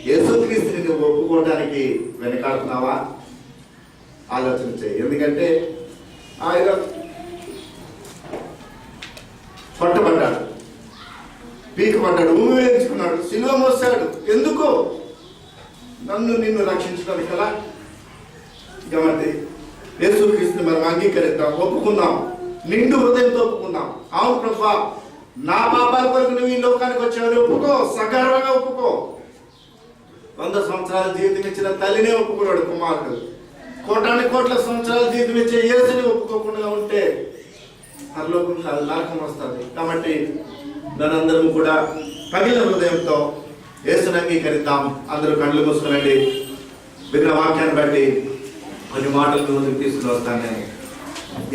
యేసుక్రీస్తుని నువ్వు ఒప్పుకోవడానికి వెనకాడుతున్నావా? ఆలోచన చేయి. ఎందుకంటే ఆయన పట్టబడ్డాడు, పీకబడ్డాడు, వేయించుకున్నాడు, సిలువ మోసాడు. ఎందుకు? నిన్ను రక్షించడానికి కదా. కాబట్టి యేసుక్రీస్తుని మనం అంగీకరిద్దాం, ఒప్పుకుందాం. నిండు హృదయంతో ఒప్పుకుందాం. అవును ప్రభువా, నా పాపాల కొరకు నువ్వు ఈ లోకానికి వచ్చావని ఒప్పుకో, సగర్వంగా ఒప్పుకో. 100 సంవత్సరాల జీవితం ఇచ్చిన తల్లినే ఒప్పుకున్నాడు కుమారుడు. కోటాని కోట్ల సంవత్సరాల జీవితం ఇచ్చే యేసుని ఒప్పుకోకుండా ఉంటే పరలోకం కాదు, నరకం వస్తుంది. కాబట్టి దానందరం కూడా పగిలిన హృదయంతో యేసుని అంగీకరిద్దాం. అందరూ కళ్ళు మూసుకునండి. విన్న వాక్యాన్ని బట్టి కొన్ని మాటలు ముందుకు తీసుకుని వస్తాను. నేను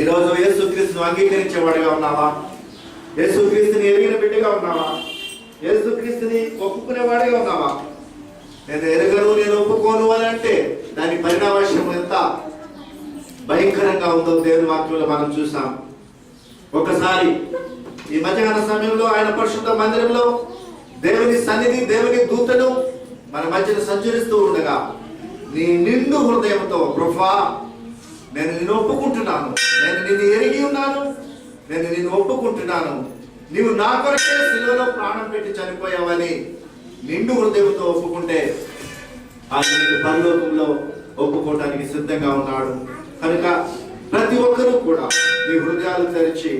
ఈరోజు యేసుక్రీస్తును అంగీకరించేవాడిగా ఉన్నావా? యేసుక్రీస్తుని ఎరిగిన బిడ్డగా ఉన్నావా? యేసుక్రీస్తుని ఒప్పుకునేవాడిగా ఉన్నావా? నేను ఎరగను, నేను ఒప్పుకోను అని అంటే దాని పరిణామం ఎంత భయంకరంగా ఉందో దేవుని వాక్యంలో మనం చూసాం. ఒకసారి ఈ మధ్యాహ్న సమయంలో ఆయన పరిశుద్ధ మందిరంలో దేవుని సన్నిధి, దేవుని దూతలు మన మధ్యన సంచరిస్తూ ఉండగా నీ నిండు హృదయంతో ప్రభువా, నేను నిన్ను ఒప్పుకుంటున్నాను, నేను నిన్ను ఎరిగి ఉన్నాను, నేను నిన్ను ఒప్పుకుంటున్నాను, నీవు నా కొరకే శిలువలో ప్రాణం పెట్టి చనిపోయావని నిండు హృదయంతో ఒప్పుకుంటే ఆయన నీకు పరలోకంలో ఒప్పుకోవడానికి సిద్ధంగా ఉన్నాడు. కనుక ప్రతి ఒక్కరూ కూడా మీ హృదయాలు తెరిచి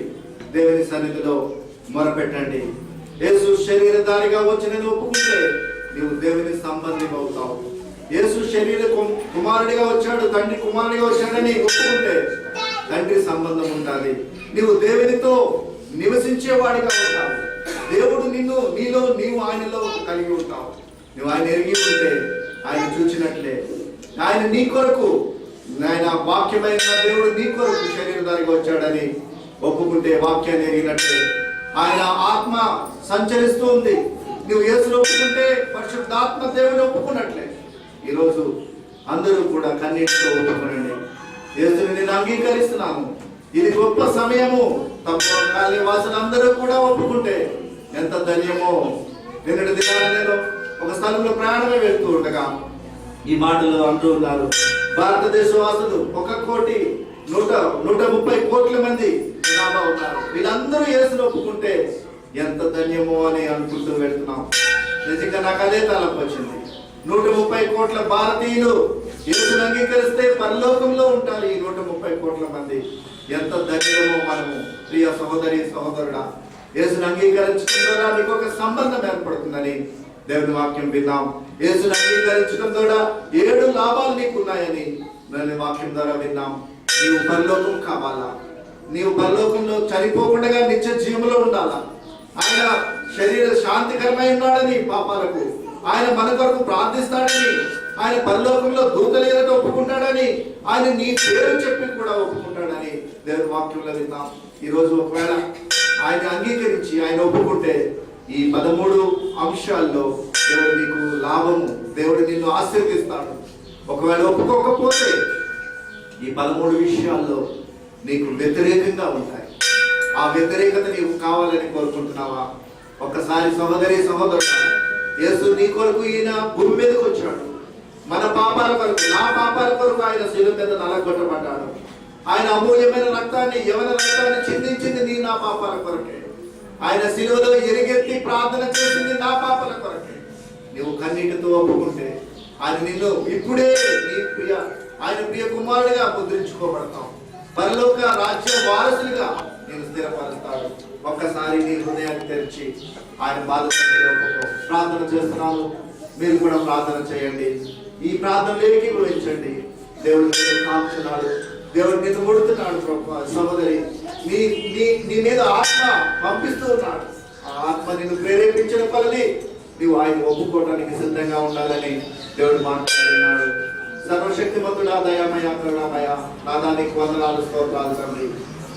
దేవుని సన్నిధిలో మొరపెట్టండి. యేసు శరీరధారిగా వచ్చి నేను ఒప్పుకుంటే నీవు దేవుని సంబంధి అవుతావు. యేసు శరీర కుమారుడిగా వచ్చాడు, తండ్రి కుమారుడిగా వచ్చాడని ఒప్పుకుంటే తండ్రి సంబంధం ఉండాలి. నీవు దేవునితో నివసించేవాడిగా ఉంటావు. దేవుడు నిన్ను, నీలో నీవు ఆయనలో కలిగి ఉంటావు. నువ్వు ఆయన ఎరిగి ఉంటే ఆయన చూచినట్లే. ఆయన నీ కొరకు, ఆయన వాక్యమైన దేవుడు నీ కొరకు శరీరధారిగా వచ్చాడని ఒప్పుకుంటే వాక్యాన్ని ఎరిగినట్లే. ఆయన ఆత్మ సంచరిస్తూ ఉంది. నువ్వు యేసును ఒప్పుకుంటే పరిశుద్ధాత్మ దేవుని ఒప్పుకున్నట్లే. ఈరోజు అందరూ కూడా కన్నీటితో ఒప్పుకునండి. యేసుని నేను అంగీకరిస్తున్నాను, ఇది గొప్ప సమయము. తప్ప కాలే వాసన అందరూ కూడా ఒప్పుకుంటే ఎంత ధన్యమో. నిన్నటి దినాన నేను ఒక స్థలంలో ప్రయాణమే వెళ్తూ ఉండగా ఈ మాటలు అంటూ ఉన్నారు. భారతదేశ వాసులు 1,130 కోట్ల మంది జనాభా ఉన్నారు. వీళ్ళందరూ యేసును ఒప్పుకుంటే ఎంత ధన్యమో అని అనుకుంటూ వెళ్తున్నాం. నిజంగా నాకు అదే తలపు వచ్చింది. 130 కోట్ల భారతీయులు యేసును అంగీకరిస్తే పరలోకంలో ఉంటారు ఈ 130 కోట్ల మంది. ఎంత ధన్యమో మనము. ప్రియ సహోదరి సహోదరుడా, యేసును అంగీకరించడం ద్వారా నీకు ఒక సంబంధం ఏర్పడుతుందని దేవుని వాక్యం విన్నాం. యేసును అంగీకరించడం ద్వారా 7 లాభాలు నీకు ఉన్నాయని దేవుని వాక్యం ద్వారా విన్నాం. నీవు పరలోకం కావాలా? నీవు పరలోకంలో చనిపోకుండా నిత్య జీవంలో ఉండాలా? ఆయన శరీర శాంతికరమై ఉన్నాడని పాపాలకు, ఆయన మన కొరకు ప్రార్థిస్తాడని, ఆయన పరలోకంలో దూతలేదట ఒప్పుకుంటాడని, ఆయన నీ పేరు చెప్పి కూడా ఒప్పుకుంటాడని దేవుని వాక్యంలో విన్నాం. ఈరోజు ఒకవేళ ఆయన అంగీకరించి ఆయన ఒప్పుకుంటే ఈ 13 అంశాల్లో దేవుడు నీకు లాభము, దేవుడు నిన్ను ఆశీర్వదిస్తాడు. ఒకవేళ ఒప్పుకోకపోతే ఈ 13 విషయాల్లో నీకు వ్యతిరేకంగా ఉంటాయి. ఆ వ్యతిరేకత నీకు కావాలని కోరుకుంటున్నావా? ఒక్కసారి సహోదరి సహోదరుడు, యేసు నీ కొరకు ఈయన భూమి మీదకి వచ్చాడు. మన పాపాల కొరకు, నా పాపాల కొరకు ఆయన శిలువ మీద నలగొట్టబడ్డాడు. ఆయన అమూల్యమైన రక్తాన్ని, యవన రక్తాన్ని చిందించింది నీ నా పాపాల కొరకే. ఆయన శిలువలో ఎరిగెత్తి ప్రార్థన చేసింది నా పాపాల కొరకే. నువ్వు కన్నీటితో ఒప్పుకుంటే ఆయన నిన్ను ఇప్పుడే ఆయన ప్రియ కుమారుడిగా ముద్రించుకోబడతావు. పరలోక రాజ్య వారసులుగా నేను స్థిరపరుస్తాడు. ఒక్కసారి నీ హృదయాన్ని తెరిచి ఆయన బాధతో ప్రార్థన చేస్తున్నాను. మీరు కూడా ప్రార్థన చేయండి. ఈ ప్రార్థనలోకి గురించండి. దేవుడు నిన్ను కాంక్షణాలు, దేవుడు నిన్ను ముడుతున్నాడు. సహోదరి, నీ మీద ఆత్మ పంపిస్తూ ఉన్నాడు. ఆ ఆత్మ నిన్ను ప్రేరేపించిన కొలది నీవు ఆయన ఒప్పుకోవడానికి సిద్ధంగా ఉండాలని దేవుడు మాట్లాడుతున్నాడు. సర్వశక్తిమంతుడా, దయామయ, కరుణామయ, నాదానికి వందనాలు, స్తోత్రాలు తండ్రి.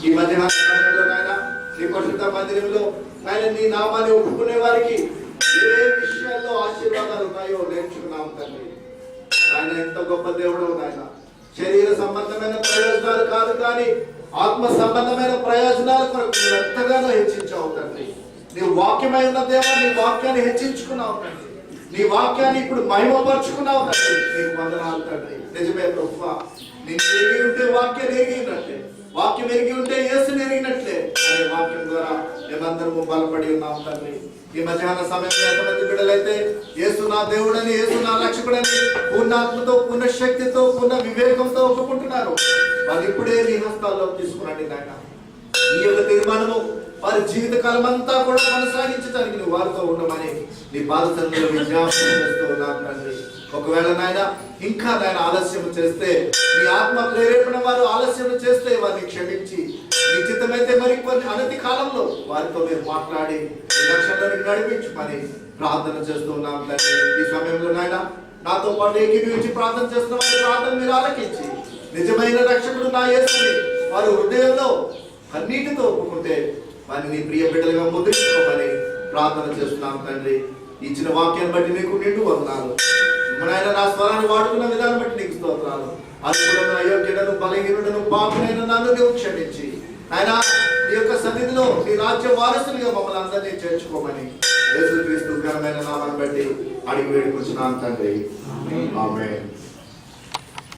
ఈ మధ్యాహ్న సమయంలో నాయన నీ పరిశుద్ధ మందిరంలో ఆయన నీ నామాన్ని ఒప్పుకునే వారికి ఏ విషయాల్లో ఆశీర్వాదాలు ఉన్నాయో నేర్చుకున్నాము తండ్రి. ఆయన ఎంత గొప్ప దేవుడు నాయన. శరీర సంబంధమైన ప్రయోజనాలు కాదు కానీ ఆత్మ సంబంధమైన ప్రయోజనాల కొరకు నువ్వు ఎంతగానో హెచ్చించావు తండ్రి. నీ వాక్యమై ఉన్న దేవా, నీ వాక్యాన్ని హెచ్చించుకున్నావు తండ్రి. నీ వాక్యాన్ని ఇప్పుడు మహిమపరుచుకున్నావు తండ్రి. నీకు వందనాలు తండ్రి. నిజమే ప్రభువా, నేను ఎరిగి ఉంటే వాక్యం ఎరిగినట్లే, వాక్యం ఎరిగి ఉంటే యేసుని ఎరిగినట్లే అనే వాక్యం ద్వారా మేమందరము బలపడి ఉన్నాం తండ్రి. ఈ మధ్యాహ్న సమయంలో ఎంతమంది బిడ్డలైతే యేసు నా దేవుడని, యేసు నా రక్షకుడని పూర్ణాత్మతో, పూర్ణ శక్తితో, పూర్ణ వివేకంతో ఒప్పుకుంటున్నారు, వాళ్ళు ఇప్పుడే నీ హస్తాల్లో తీసుకురండి నాయన. ఈ యొక్క తీర్మానము వారి జీవితకాలం అంతా కూడా కొనసాగించడానికి నువ్వు వారితో ఉండమని నీ బాధితులను విజ్ఞాపనం చేస్తూ ఉన్నాను తండ్రి. ఒకవేళ నాయన ఇంకా నాయన ఆలస్యం చేస్తే, నీ ఆత్మ ప్రేరేపణ వారు ఆలస్యం చేస్తే వారిని క్షమించి, నిశ్చితమైతే మరి కొన్ని అనతి కాలంలో వారితో మీరు మాట్లాడి రక్షణలోకి నడిపించమని ప్రార్థన చేస్తూ ఉన్నాం తండ్రి. ఈ సమయంలో నాయన నాతో పాటు ఏకీభవించి ప్రార్థన చేస్తున్న వారి ప్రార్థన మీరు ఆలకించి, నిజమైన రక్షకుడు నా యేసుని వారు హృదయంలో కన్నీటితో ఒప్పుకుంటే వారిని నీ ప్రియ బిడ్డలుగా ముద్రించుకోమని ప్రార్థన చేస్తున్నాం తండ్రి. ఇచ్చిన వాక్యాన్ని బట్టి నీకు నిండు వందనాలు. నాయన నా స్వరాన్ని వాడుకున్న విధానం బట్టి నీకు స్తోత్రాలు. అల్పులను, అయోగ్యులను, బలహీనులను, పాపులైన నన్ను నీవు క్షమించి ఆయన నీ యొక్క సన్నిధిలో నీ రాజ్య వారసులుగా మమ్మల్ని అందరినీ చేర్చుకోమని యేసుక్రీస్తు ఘనమైన నామాన్ని బట్టి అడిగి వేడుకుంటున్నాను తండ్రి. ఆమేన్.